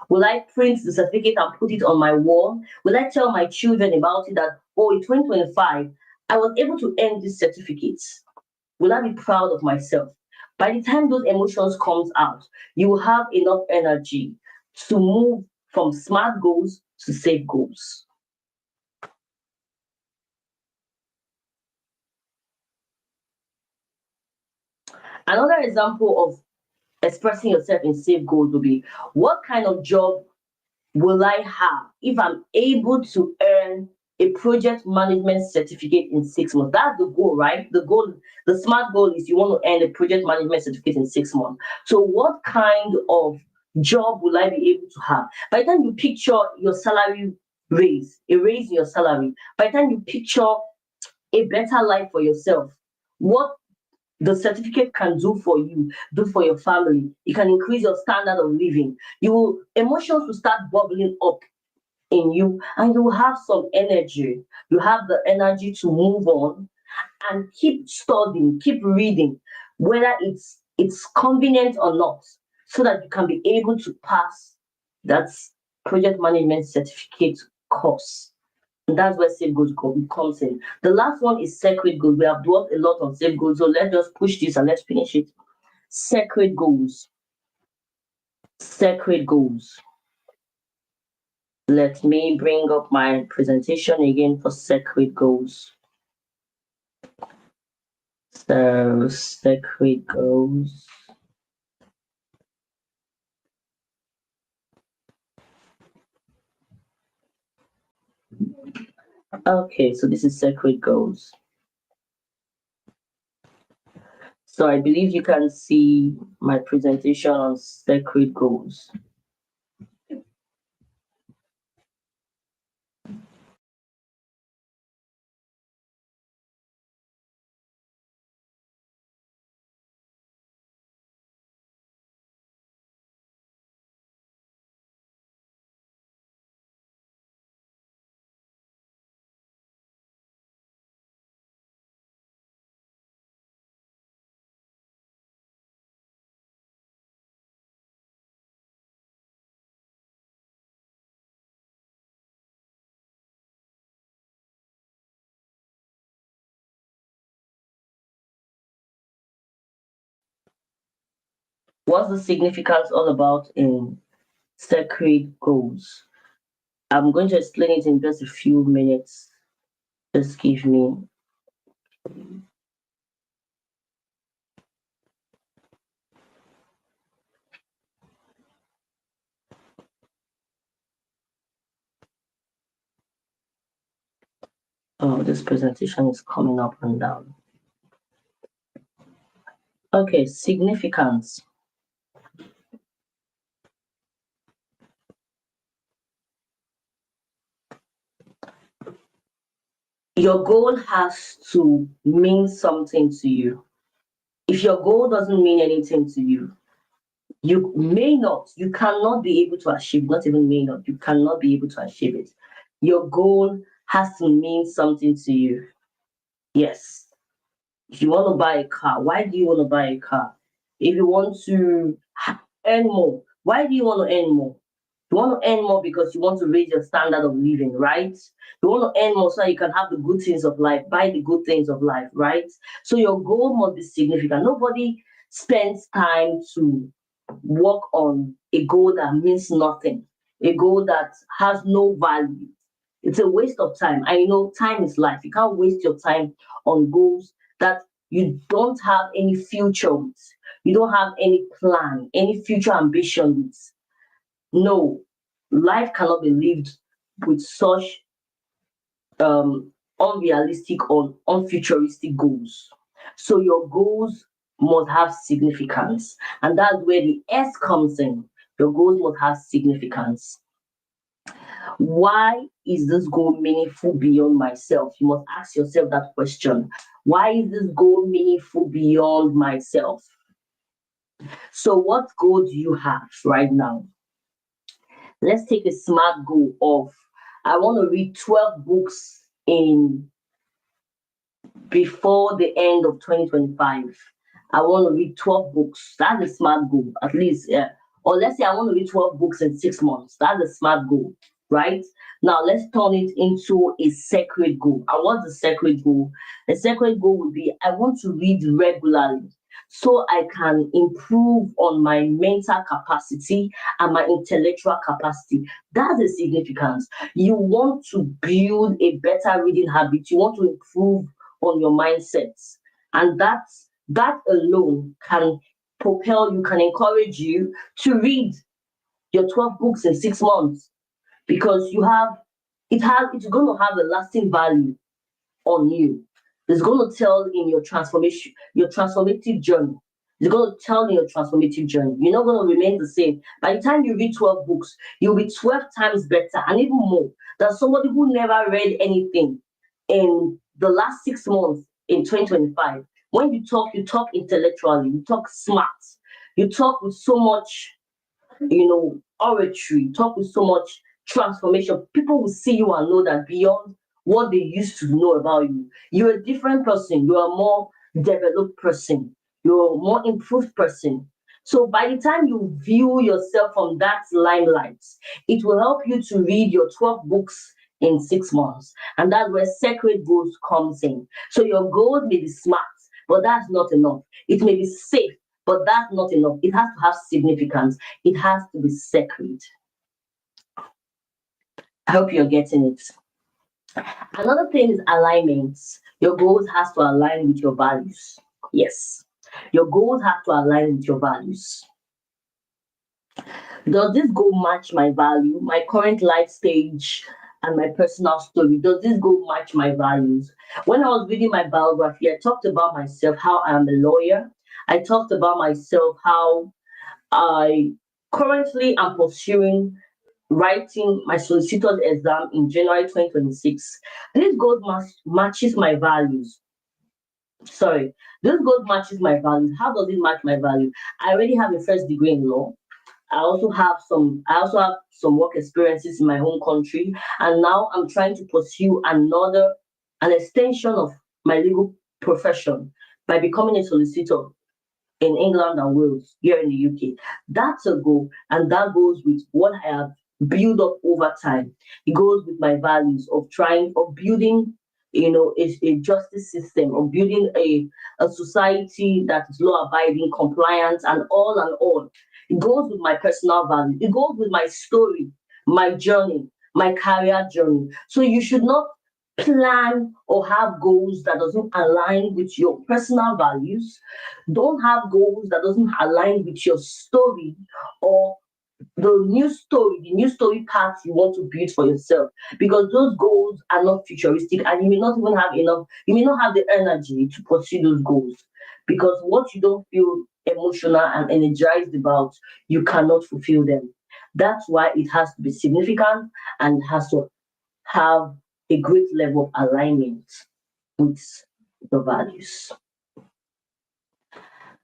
Will I print the certificate and put it on my wall? Will I tell my children about it that, oh, in 2025, I was able to earn this certificate? Will I be proud of myself? By the time those emotions comes out, you will have enough energy to move from smart goals to safe goals. Another example of expressing yourself in safe goals will be, what kind of job will I have if I'm able to earn a project management certificate in 6 months? That's the goal, right? The smart goal is you want to earn a project management certificate in 6 months. So, what kind of job will I be able to have? By the time you picture your salary raise, a raise in your salary, by the time you picture a better life for yourself, what the certificate can do for you, do for your family, it can increase your standard of living. Emotions will start bubbling up in you, and you will have some energy. You have the energy to move on and keep studying, keep reading, whether it's convenient or not, so that you can be able to pass that project management certificate course. And that's where safe goals comes in. The last one is sacred goals. We have dwelt a lot on safe goals, so let's just push this and let's finish it. Sacred goals. Sacred goals. Let me bring up my presentation again for sacred goals. So, sacred goals. Okay, so this is sacred goals. So I believe you can see my presentation on sacred goals. What's the significance all about in sacred goals? I'm going to explain it in just a few minutes. Just give me. Oh, this presentation is coming up and down. Okay, significance. Your goal has to mean something to you. If your goal doesn't mean anything to you, you cannot be able to achieve, not even may not, you cannot be able to achieve it. Your goal has to mean something to you. Yes. If you want to buy a car, why do you want to buy a car? If you want to earn more, why do you want to earn more? You want to earn more because you want to raise your standard of living, right? You want to earn more so that you can have the good things of life, buy the good things of life, right? So your goal must be significant. Nobody spends time to work on a goal that means nothing, a goal that has no value. It's a waste of time. I know time is life. You can't waste your time on goals that you don't have any future with. You don't have any plan, any future ambition with. No, life cannot be lived with such unrealistic or unfuturistic goals. So your goals must have significance, and that's where the S comes in. Your goals must have significance. Why is this goal meaningful beyond myself? You must ask yourself that question. Why is this goal meaningful beyond myself? So, what goal do you have right now? Let's take a smart goal of I want to read 12 books in before the end of 2025. I want to read 12 books. That's a smart goal, at least. Yeah. Or let's say I want to read 12 books in 6 months. That's a smart goal, right? Now let's turn it into a sacred goal. And what's the sacred goal? A sacred goal would be I want to read regularly so I can improve on my mental capacity and my intellectual capacity. That's the significance. You want to build a better reading habit. You want to improve on your mindsets. And that alone can propel you, can encourage you to read your 12 books in 6 months because it's going to have a lasting value on you. It's going to tell in your transformation, your transformative journey. It's going to tell in your transformative journey. You're not going to remain the same. By the time you read 12 books, you'll be 12 times better and even more than somebody who never read anything in the last 6 months in 2025. When you talk intellectually, you talk smart, you talk with so much, oratory, you talk with so much transformation. People will see you and know that beyond what they used to know about you, you're a different person. You're a more developed person. You're a more improved person. So by the time you view yourself from that limelight, it will help you to read your 12 books in 6 months. And that's where sacred goals comes in. So your goals may be smart, but that's not enough. It may be safe, but that's not enough. It has to have significance. It has to be sacred. I hope you're getting it. Another thing is alignment. Your goals has to align with your values. Yes. Your goals have to align with your values. Does this goal match my value, my current life stage, and my personal story? Does this goal match my values? When I was reading my biography, I talked about myself, how I am a lawyer. I talked about myself, how I currently am pursuing writing my solicitor's exam in January 2026. This goal matches my values. Sorry, this goal matches my values. How does it match my value? I already have a first degree in law. I also have some work experiences in my home country, and now I'm trying to pursue an extension of my legal profession by becoming a solicitor in England and Wales here in the UK. That's a goal, and that goes with what I have built up over time. It goes with my values of building, a justice system, of building a society that is law abiding, compliant, and all and all. It goes with my personal values. It goes with my story, my journey, my career journey. So you should not plan or have goals that doesn't align with your personal values. Don't have goals that doesn't align with your story or the new story path you want to build for yourself, because those goals are not futuristic and you may not even have enough, you may not have the energy to pursue those goals because what you don't feel emotional and energized about, you cannot fulfill them. That's why it has to be significant and has to have a great level of alignment with the values.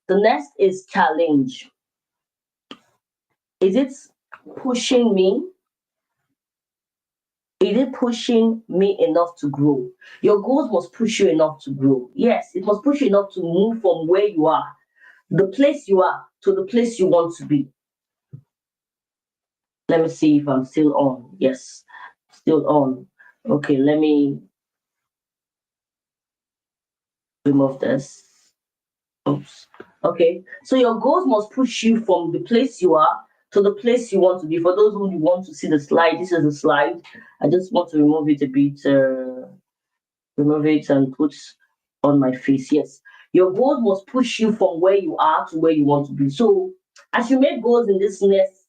The next is challenge. Is it pushing me? Is it pushing me enough to grow? Your goals must push you enough to grow. Yes, it must push you enough to move from where you are, the place you are, to the place you want to be. Let me see if I'm still on. Yes, still on. Okay, let me remove this. Oops. Okay, so your goals must push you from the place you are to the place you want to be. For those who want to see the slide, this is the slide. I just want to remove it a bit, remove it and put on my face. Yes, your goals must push you from where you are to where you want to be. So, as you make goals in this next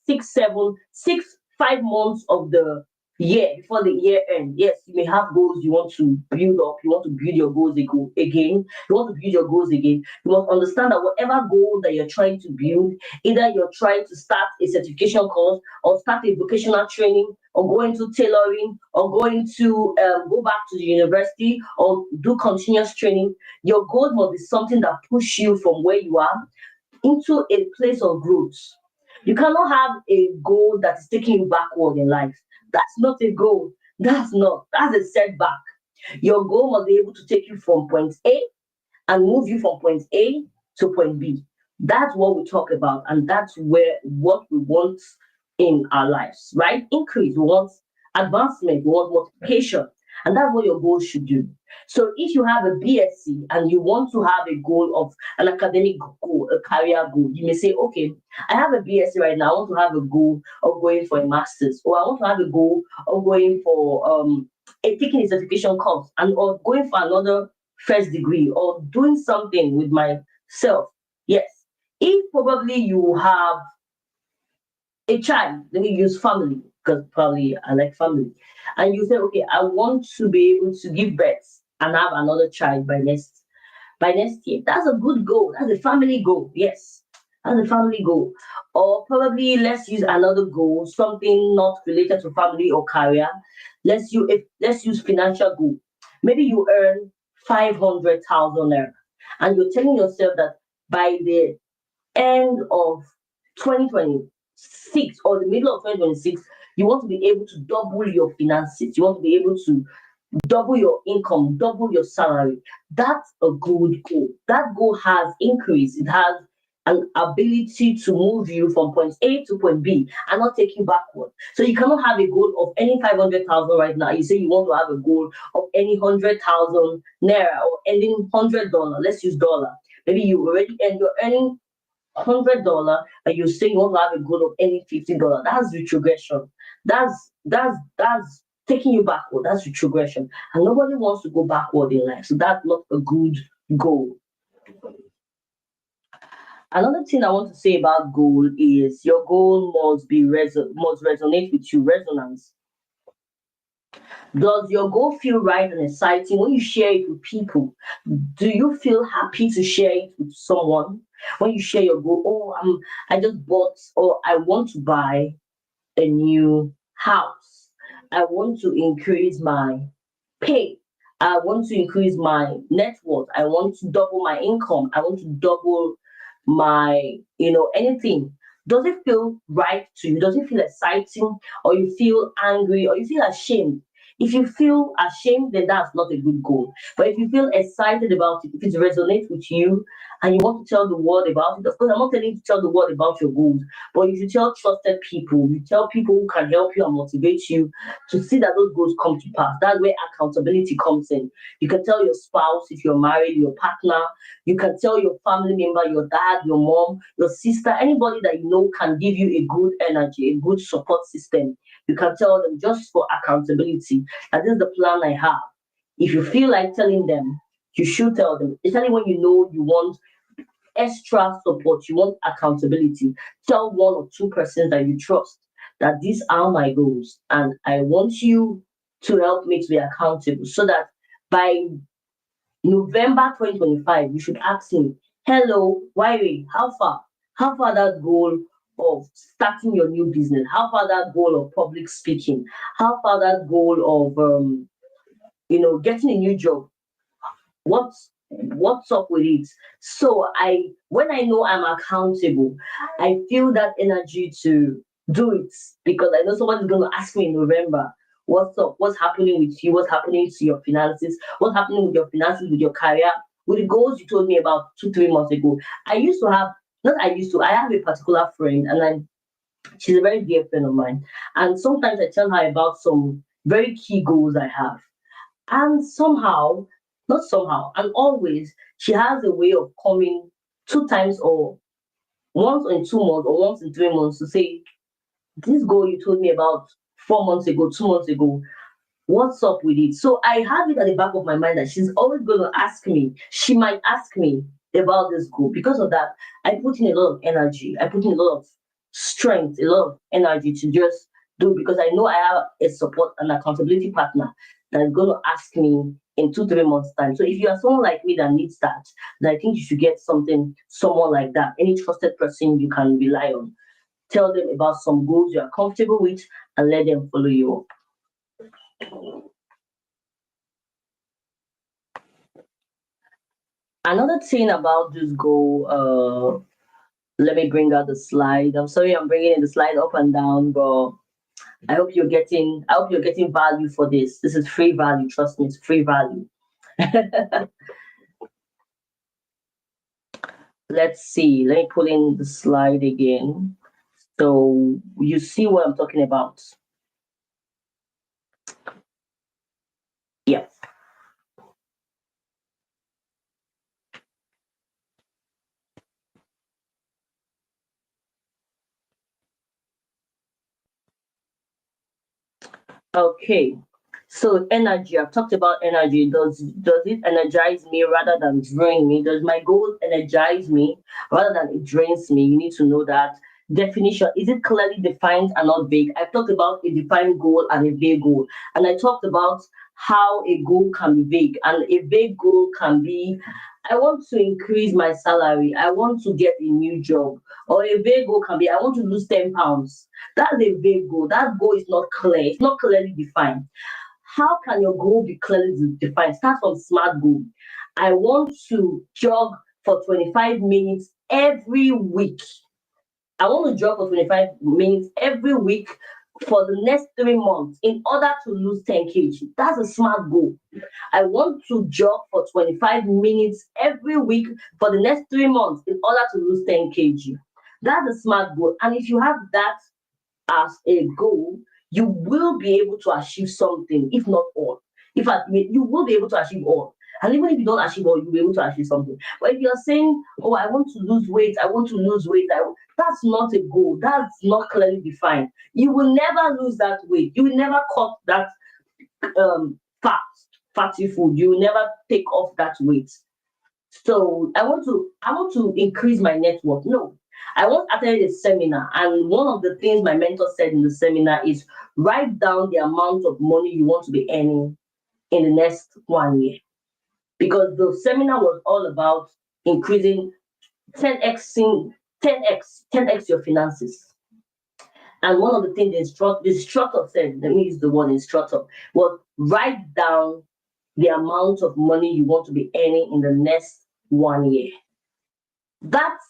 5 months of the year before the year end, yes, you may have goals you want to build up. You want to build your goals again. You want to build your goals again. You must understand that whatever goal that you're trying to build, either you're trying to start a certification course or start a vocational training or go into tailoring or going to go back to the university or do continuous training, your goals must be something that push you from where you are into a place of growth. You cannot have a goal that is taking you backward in life. That's not a goal. That's a setback. Your goal must be able to take you from point A and move you from point A to point B. That's what we talk about, and that's where what we want in our lives, right? Increase, we want advancement, we want multiplication, and that's what your goals should do. So if you have a BSc and you want to have a goal of an academic goal, a career goal, you may say, okay, I have a BSc right now, I want to have a goal of going for a master's, or I want to have a goal of going for taking a certification course and or going for another first degree or doing something with myself. Yes. If probably you have a child, let me use family because probably I like family, and you say, okay, I want to be able to give birth and have another child by next year. That's a good goal. That's a family goal. Yes. That's a family goal. Or probably let's use another goal, something not related to family or career. Let's use financial goal. Maybe you earn 500,000 naira, and you're telling yourself that by the end of 2026 or the middle of 2026, you want to be able to double your finances. You want to be able to double your income, double your salary. That's a good goal. That goal has increased. It has an ability to move you from point A to point B and not take you backward. So you cannot have a goal of any 500,000 right now. You say you want to have a goal of any 100,000 naira or any $100. Let's use dollar. Maybe you already and you're earning $100 and you say you want to have a goal of any $50. That's retrogression. That's taking you backward. That's retrogression. And nobody wants to go backward in life. So that's not a good goal. Another thing I want to say about goal is your goal must resonate with you. Resonance. Does your goal feel right and exciting when you share it with people? Do you feel happy to share it with someone? When you share your goal, I just bought or I want to buy a new house. I want to increase my pay. I want to increase my net worth. I want to double my income. I want to double my, anything. Does it feel right to you? Does it feel exciting? Or you feel angry? Or you feel ashamed? If you feel ashamed, then that's not a good goal. But if you feel excited about it, if it resonates with you and you want to tell the world about it, of course, I'm not telling you to tell the world about your goals, but you should tell trusted people. You tell people who can help you and motivate you to see that those goals come to pass. That's where accountability comes in. You can tell your spouse if you're married, your partner. You can tell your family member, your dad, your mom, your sister, anybody that you know can give you a good energy, a good support system. You can tell them just for accountability. And this is the plan I have. If you feel like telling them, you should tell them. Especially when you know you want extra support, you want accountability. Tell one or two persons that you trust that these are my goals and I want you to help me to be accountable so that by November 2025, you should ask me, Hello, Wiley, how far? How far that goal of starting your new business? How far that goal of public speaking? How far that goal of getting a new job? What's up with it? So when I know I'm accountable, I feel that energy to do it because I know someone's going to ask me in November, what's up? What's happening with you? What's happening to your finances? What's happening with your finances, with your career, with the goals you told me about 2, 3 months ago? I used to have, not I used to, I have a particular friend, and she's a very dear friend of mine. And sometimes I tell her about some very key goals I have. And somehow, not somehow, and always, she has a way of coming 2 times or once in 2 months or once in 3 months to say, this goal you told me about 4 months ago, 2 months ago, what's up with it? So I have it at the back of my mind that she's always going to ask me. She might ask me about this goal. Because of that, I put in a lot of energy. I put in a lot of strength, a lot of energy to just do because I know I have a support and accountability partner that is going to ask me in 2, 3 months' time. So if you are someone like me that needs that, then I think you should get someone like that, any trusted person you can rely on. Tell them about some goals you are comfortable with and let them follow you up. Another thing about this goal, let me bring out the slide. I'm sorry I'm bringing in the slide up and down, but I hope you're getting value for this. This is free value, trust me, it's free value. Let's see. Let me pull in the slide again. So you see what I'm talking about. Yeah. Okay. So energy, I've talked about energy. Does it energize me rather than drain me? Does my goal energize me rather than it drains me? You need to know that. Definition, is it clearly defined and not vague? I've talked about a defined goal and a vague goal. And I talked about how a goal can be vague. And a vague goal can be, I want to increase my salary, I want to get a new job. Or a vague goal can be, I want to lose 10 pounds. That's a vague goal. That goal is not clear, it's not clearly defined. How can your goal be clearly defined? Start from SMART goal. I want to jog for 25 minutes every week. I want to jog for 25 minutes every week for the next 3 months in order to lose 10 kg. That's a SMART goal. I want to jog for 25 minutes every week for the next 3 months in order to lose 10 kg. That's a SMART goal. And if you have that as a goal, you will be able to achieve something, if not all. If you will be able to achieve all. And even if you don't achieve all, you'll be able to achieve something. But if you're saying, oh, I want to lose weight, I want to lose weight, that's not a goal. That's not clearly defined. You will never lose that weight. You will never cut that fatty food. You will never take off that weight. So I want to increase my network. No, I once attended a seminar, and one of the things my mentor said in the seminar is write down the amount of money you want to be earning in the next 1 year. Because the seminar was all about increasing 10x, 10x your finances. And one of the things the instructor said, let me use the word instructor, was write down the amount of money you want to be earning in the next 1 year. That's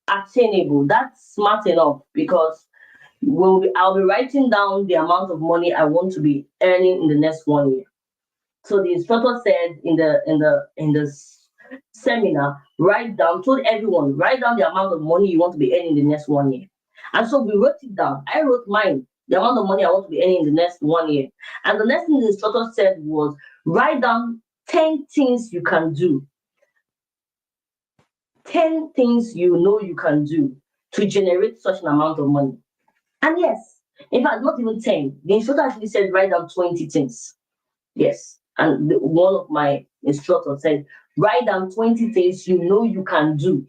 attainable. That's smart enough because I'll be writing down the amount of money I want to be earning in the next 1 year. So the instructor said in the seminar, told everyone, write down the amount of money you want to be earning in the next 1 year. And so we wrote it down. I wrote mine, the amount of money I want to be earning in the next 1 year. And the next thing the instructor said was write down 10 things you can do. 10 things you know you can do to generate such an amount of money. And yes, in fact, not even 10. The instructor actually said write down 20 things. Yes. And one of my instructors said, write down 20 things you know you can do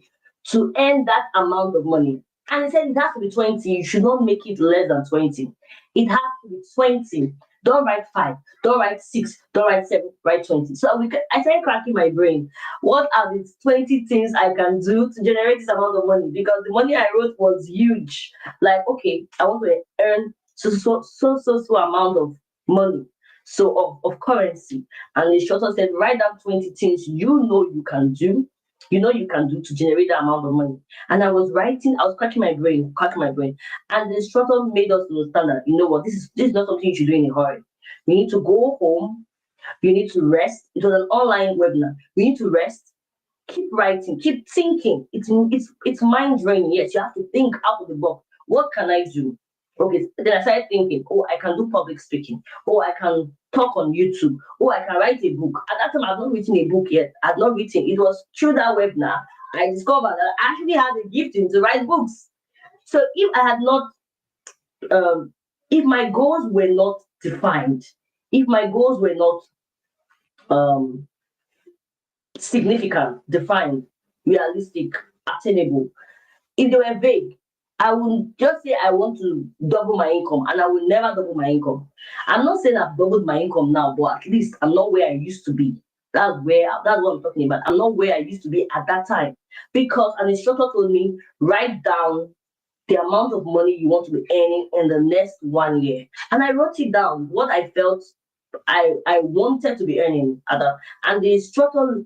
to earn that amount of money. And he said it has to be 20. You should not make it less than 20. It has to be 20 Don't write 5, don't write 6, don't write 7, write 20. So I started cracking my brain. What are the 20 things I can do to generate this amount of money? Because the money I wrote was huge. Like, okay, I want to earn so amount of money, so of currency. And the instructor said, write down 20 things you know you can do to generate that amount of money. And I was cracking my brain. And the instructor made us understand that, you know what, this is not something you should do in a hurry. You need to go home, you need to rest. It was an online webinar. You need to rest, keep writing, keep thinking. It's mind draining. Yes, you have to think out of the box. What can I do? Okay, then I started thinking, oh, I can do public speaking. Oh, I can talk on YouTube. Oh, I can write a book. At that time, I've not written a book yet. I've not written. It was through that webinar I discovered that I actually had a gifting to write books. So if I had not, if my goals were not defined, if my goals were not um, significant, defined, realistic, attainable, if they were vague, I would just say I want to double my income and I will never double my income. I'm not saying I've doubled my income now, but at least I'm not where I used to be. That's what I'm talking about. I'm not where I used to be at that time. Because an instructor told me, write down the amount of money you want to be earning in the next 1 year. And I wrote it down, what I felt I wanted to be earning at that. And the instructor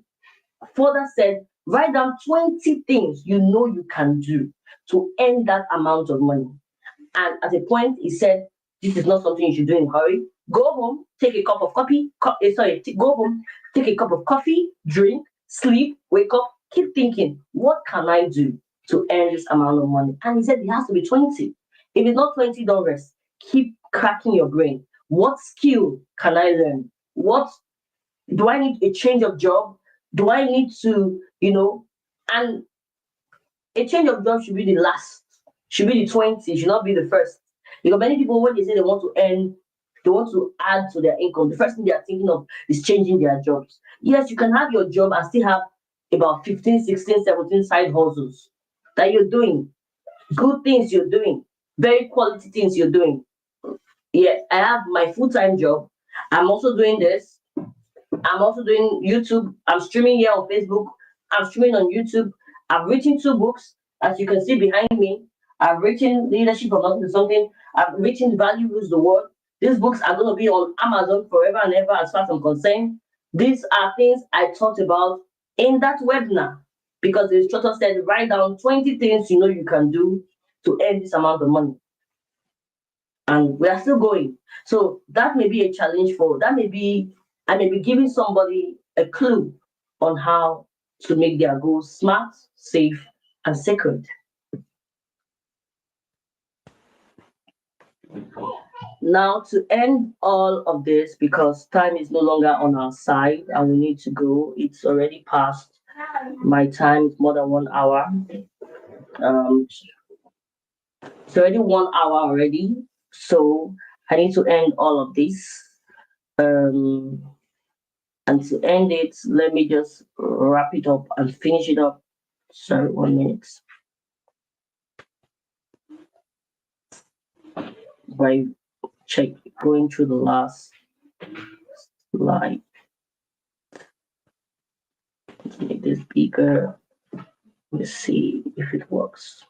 further said, write down 20 things you know you can do to earn that amount of money. And at a point, he said, this is not something you should do in a hurry. Go home, take a cup of coffee, go home, take a cup of coffee, drink, sleep, wake up, keep thinking, what can I do to earn this amount of money? And he said it has to be 20. If it's not 20, don't rest. Keep cracking your brain. What skill can I learn? What do I need a change of job? Do I need to, and a change of job should be the last, should be the 20, should not be the first. Because many people, when they say they want to earn, they want to add to their income, the first thing they are thinking of is changing their jobs. Yes, you can have your job and still have about 15, 16, 17 side hustles that you're doing, good things you're doing, very quality things you're doing. Yes, I have my full-time job. I'm also doing this. I'm also doing YouTube. I'm streaming here on Facebook. I'm streaming on YouTube. I've written 2 books, as you can see behind me. I've written Leadership from Nothing to Something. I've written Value Rules the World. These books are going to be on Amazon forever and ever, as far as I'm concerned. These are things I talked about in that webinar because the instructor said, write down 20 things you know you can do to earn this amount of money. And we are still going. So that may be a challenge I may be giving somebody a clue on how to make their goals smart, safe, and sacred. Now, to end all of this, because time is no longer on our side and we need to go, it's already past my time, it's more than 1 hour. It's already 1 hour already, so I need to end all of this. And to end it, let me just wrap it up and finish it up. Sorry, 1 minute. By going through the last slide. Let's make this bigger. Let's see if it works.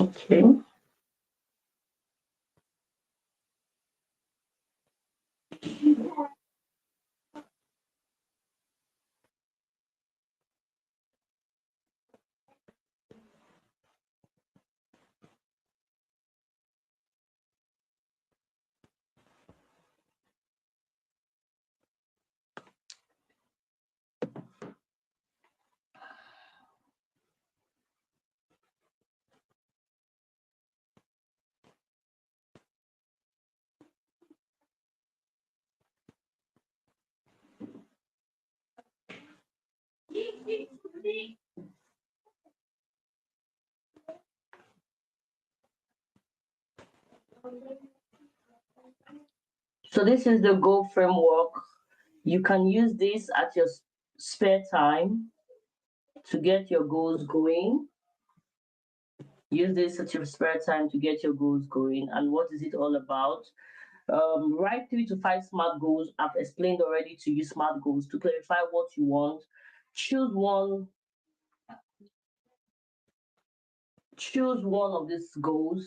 Okay. So this is the goal framework. You can use this at your spare time to get your goals going. Use this at your spare time to get your goals going. And what is it all about? Write 3 to 5 SMART goals. I've explained already to you SMART goals to clarify what you want. Choose one. Choose one of these goals.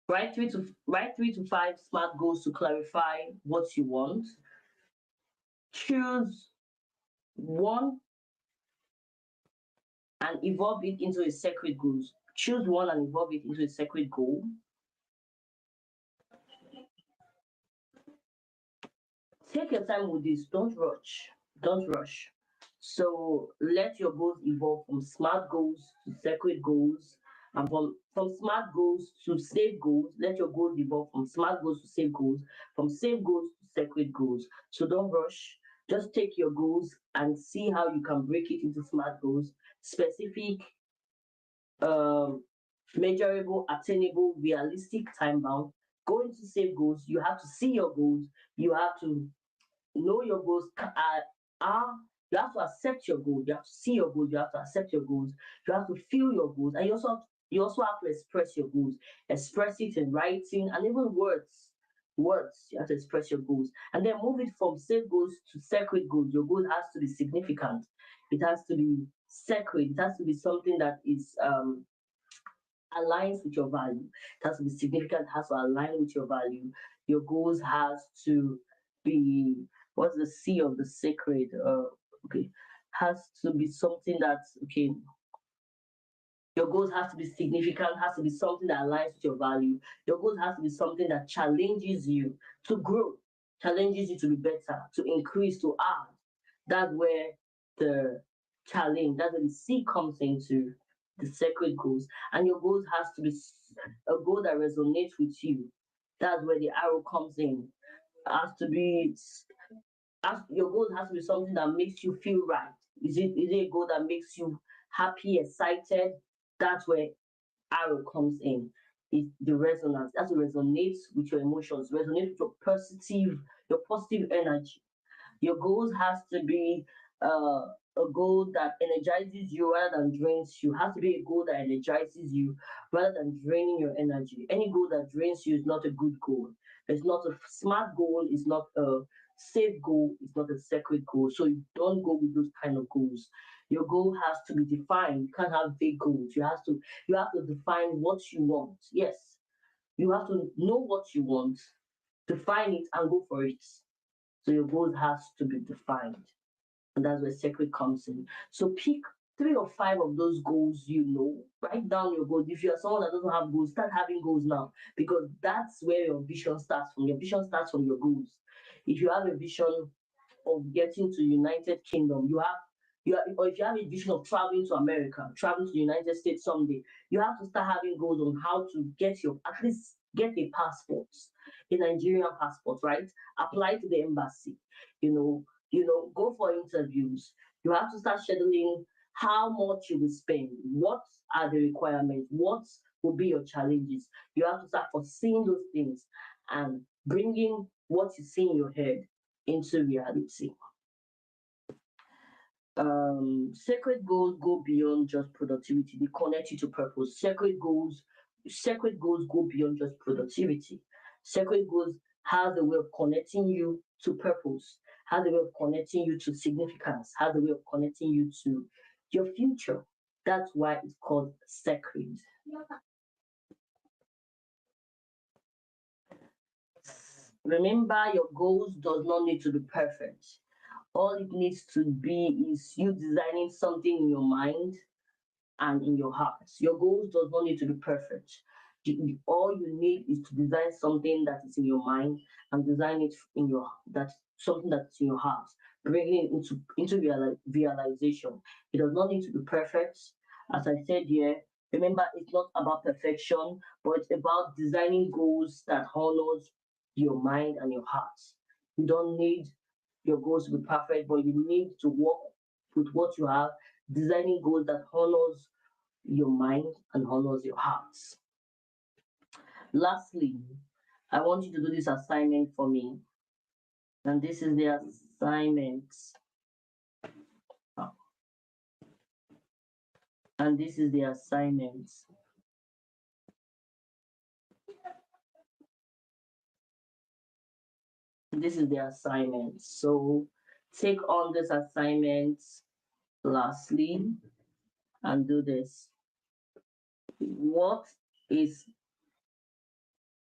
Write 3 to 5 SMART goals to clarify what you want. Choose one and evolve it into a separate goal. Choose one and evolve it into a separate goal. Take your time with this. Don't rush. Don't rush. So let your goals evolve from SMART goals to separate goals, and from SMART goals to safe goals. Let your goals evolve from SMART goals to safe goals, from safe goals to separate goals. So don't rush. Just take your goals and see how you can break it into SMART goals, specific, um, measurable, attainable, realistic, time bound. Go into safe goals. You have to see your goals. You have to know your goals are you have to accept your goals. You have to see your goals. You have to accept your goals. You have to feel your goals, and you also have to express your goals. Express it in writing and even words. Words. You have to express your goals, and then move it from safe goals to sacred goals. Your goal has to be significant. It has to be sacred. It has to be something that is aligns with your value. It has to be significant, has to align with your value. Your goals has to be what's the C of the sacred? Okay, has to be something that's okay. Your goals has to be significant, has to be something that aligns with your value. Your goals has to be something that challenges you to grow, challenges you to be better, to increase, to add. That's where the challenge, that's where the C comes into the sacred goals. And your goals has to be a goal that resonates with you. That's where the arrow comes in. Has to be your goal has to be something that makes you feel right. Is it a goal that makes you happy, excited? That's where arrow comes in. It's the resonance. That's what resonates with your emotions, resonates with your positive energy. Your goals has to be a goal that energizes you rather than drains you. Has to be a goal that energizes you rather than draining your energy. Any goal that drains you is not a good goal. It's not a smart goal. It's not a safe goal. It's not a sacred goal. So you don't go with those kind of goals. Your goal has to be defined. You can't have vague goals. You have to define what you want. Yes, you have to know what you want, define it, and go for it. So your goals has to be defined. And that's where sacred comes in. So pick 3 or 5 of those goals you know. Write down your goals. If you're someone that doesn't have goals, start having goals now because that's where your vision starts from. Your vision starts from your goals. If you have a vision of getting to United Kingdom, or if you have a vision of traveling to America, traveling to the United States someday, you have to start having goals on how to at least get a passport, a Nigerian passport, right? Apply to the embassy, you know, go for interviews. You have to start scheduling how much you will spend, what are the requirements, what will be your challenges. You have to start foreseeing those things and bringing what you see in your head into reality. Sacred goals go beyond just productivity. They connect you to purpose. Sacred goals go beyond just productivity. Sacred goals has a way of connecting you to purpose, has a way of connecting you to significance, has a way of connecting you to your future. That's why it's called sacred. Remember, your goals does not need to be perfect. All it needs to be is you designing something in your mind and in your heart. Your goals does not need to be perfect. All you need is to design something that is in your mind and design it in your that something that's in your heart, bringing it into realization. It does not need to be perfect. As I said here, remember it's not about perfection, but it's about designing goals that honors your mind and your heart. You don't need your goals to be perfect, but you need to work with what you have, designing goals that honors your mind and honors your heart. Lastly, I want you to do this assignment for me. And this is the assignment. And this is the assignment. This is the assignment. So take on this assignment lastly and do this. What is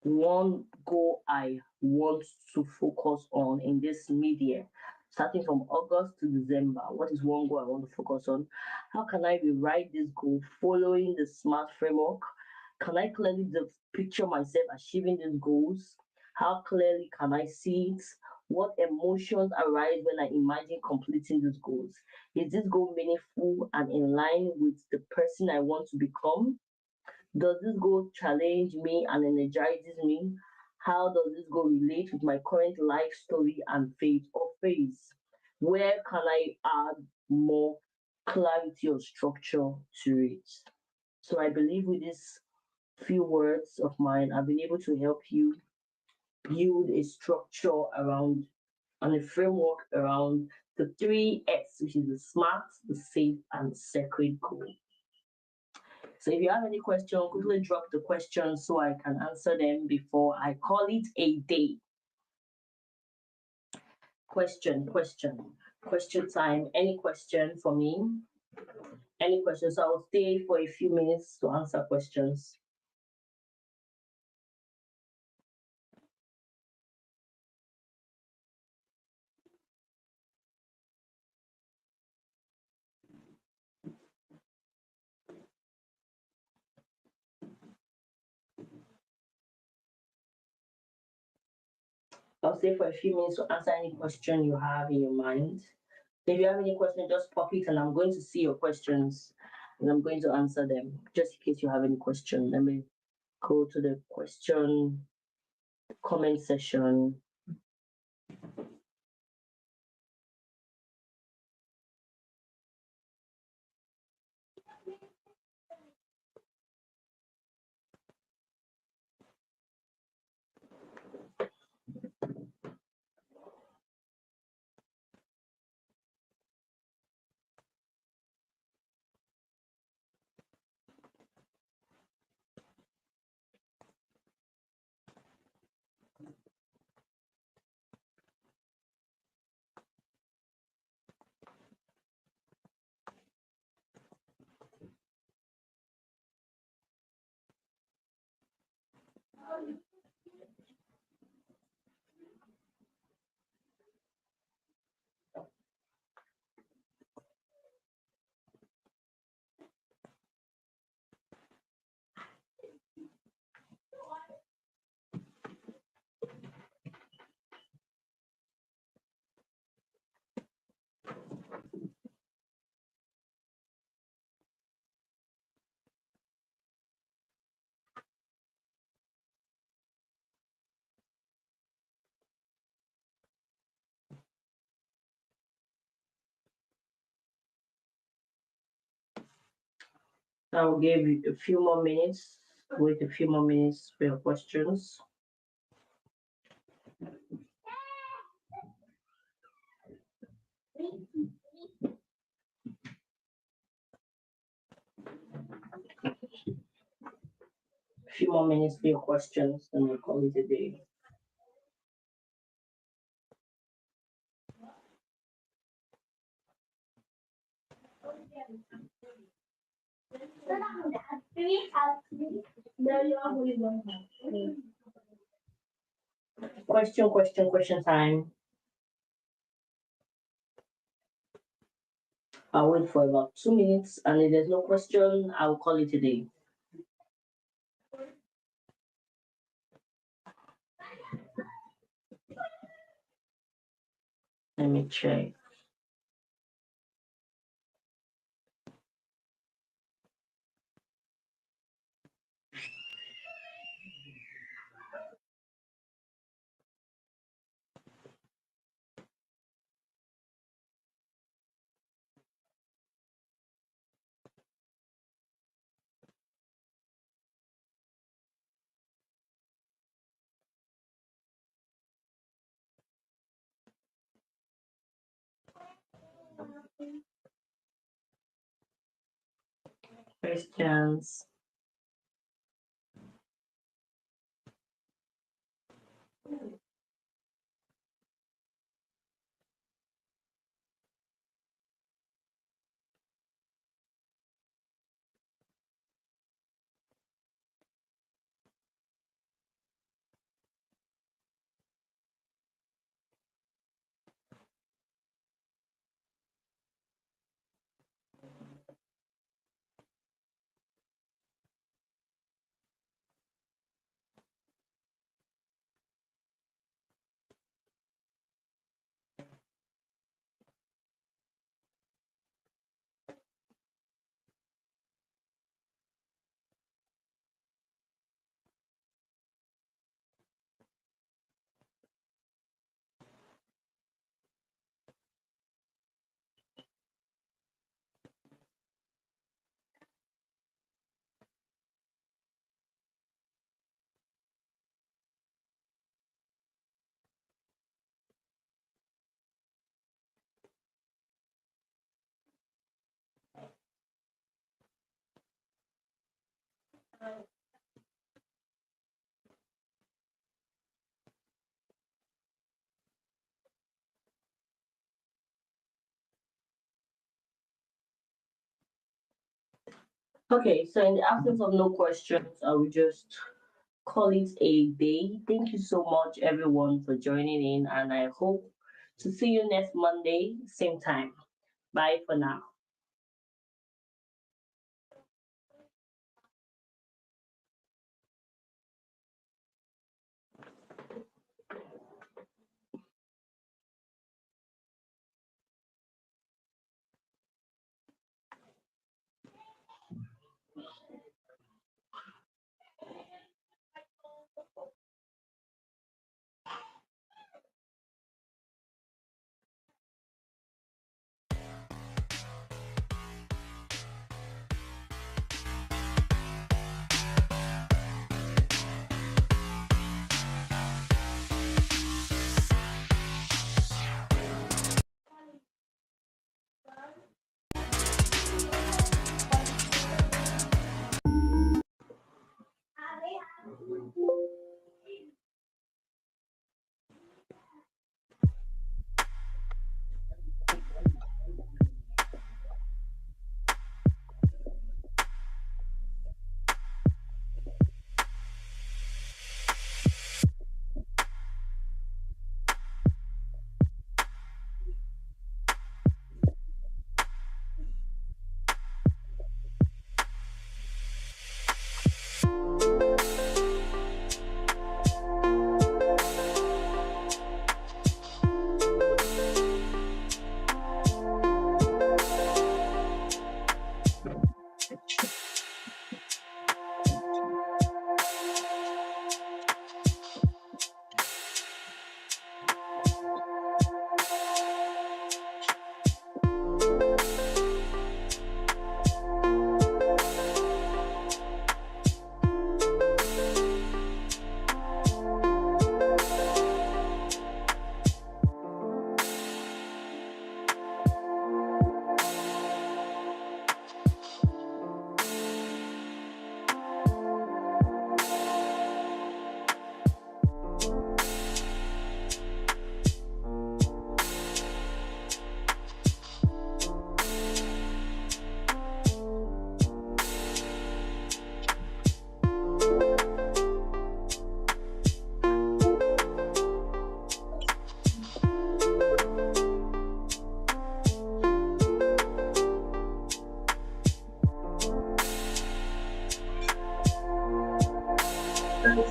one goal I want to focus on in this mid-year, starting from August to December? What is one goal I want to focus on? How can I rewrite this goal following the SMART framework? Can I clearly picture myself achieving these goals? How clearly can I see it? What emotions arise when I imagine completing these goals? Is this goal meaningful and in line with the person I want to become? Does this goal challenge me and energizes me? How does this goal relate with my current life story and faith or phase? Where can I add more clarity or structure to it? So I believe with these few words of mine, I've been able to help you build a structure around and a framework around the three S, which is the SMART, the safe, and the sacred goal. So if you have any question, quickly drop the questions so I can answer them before I call it a day. Question time. Any question for me? Any questions? So I'll stay for a few minutes to answer questions. I'll stay for a few minutes to answer any question you have in your mind. If you have any question, just pop it and I'm going to see your questions and I'm going to answer them. Just in case you have any question, let me go to the question comment section. I will give you a few more minutes. Wait a few more minutes for your questions. A few more minutes for your questions, and we'll call it a day. Question time. I'll wait for about 2 minutes, and if there's no question, I'll call it a day. Let me check. Questions. Okay, so in the absence of no questions, I will just call it a day. Thank you so much, everyone, for joining in, and I hope to see you next Monday, same time. Bye for now.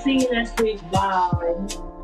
See you next week. Bye.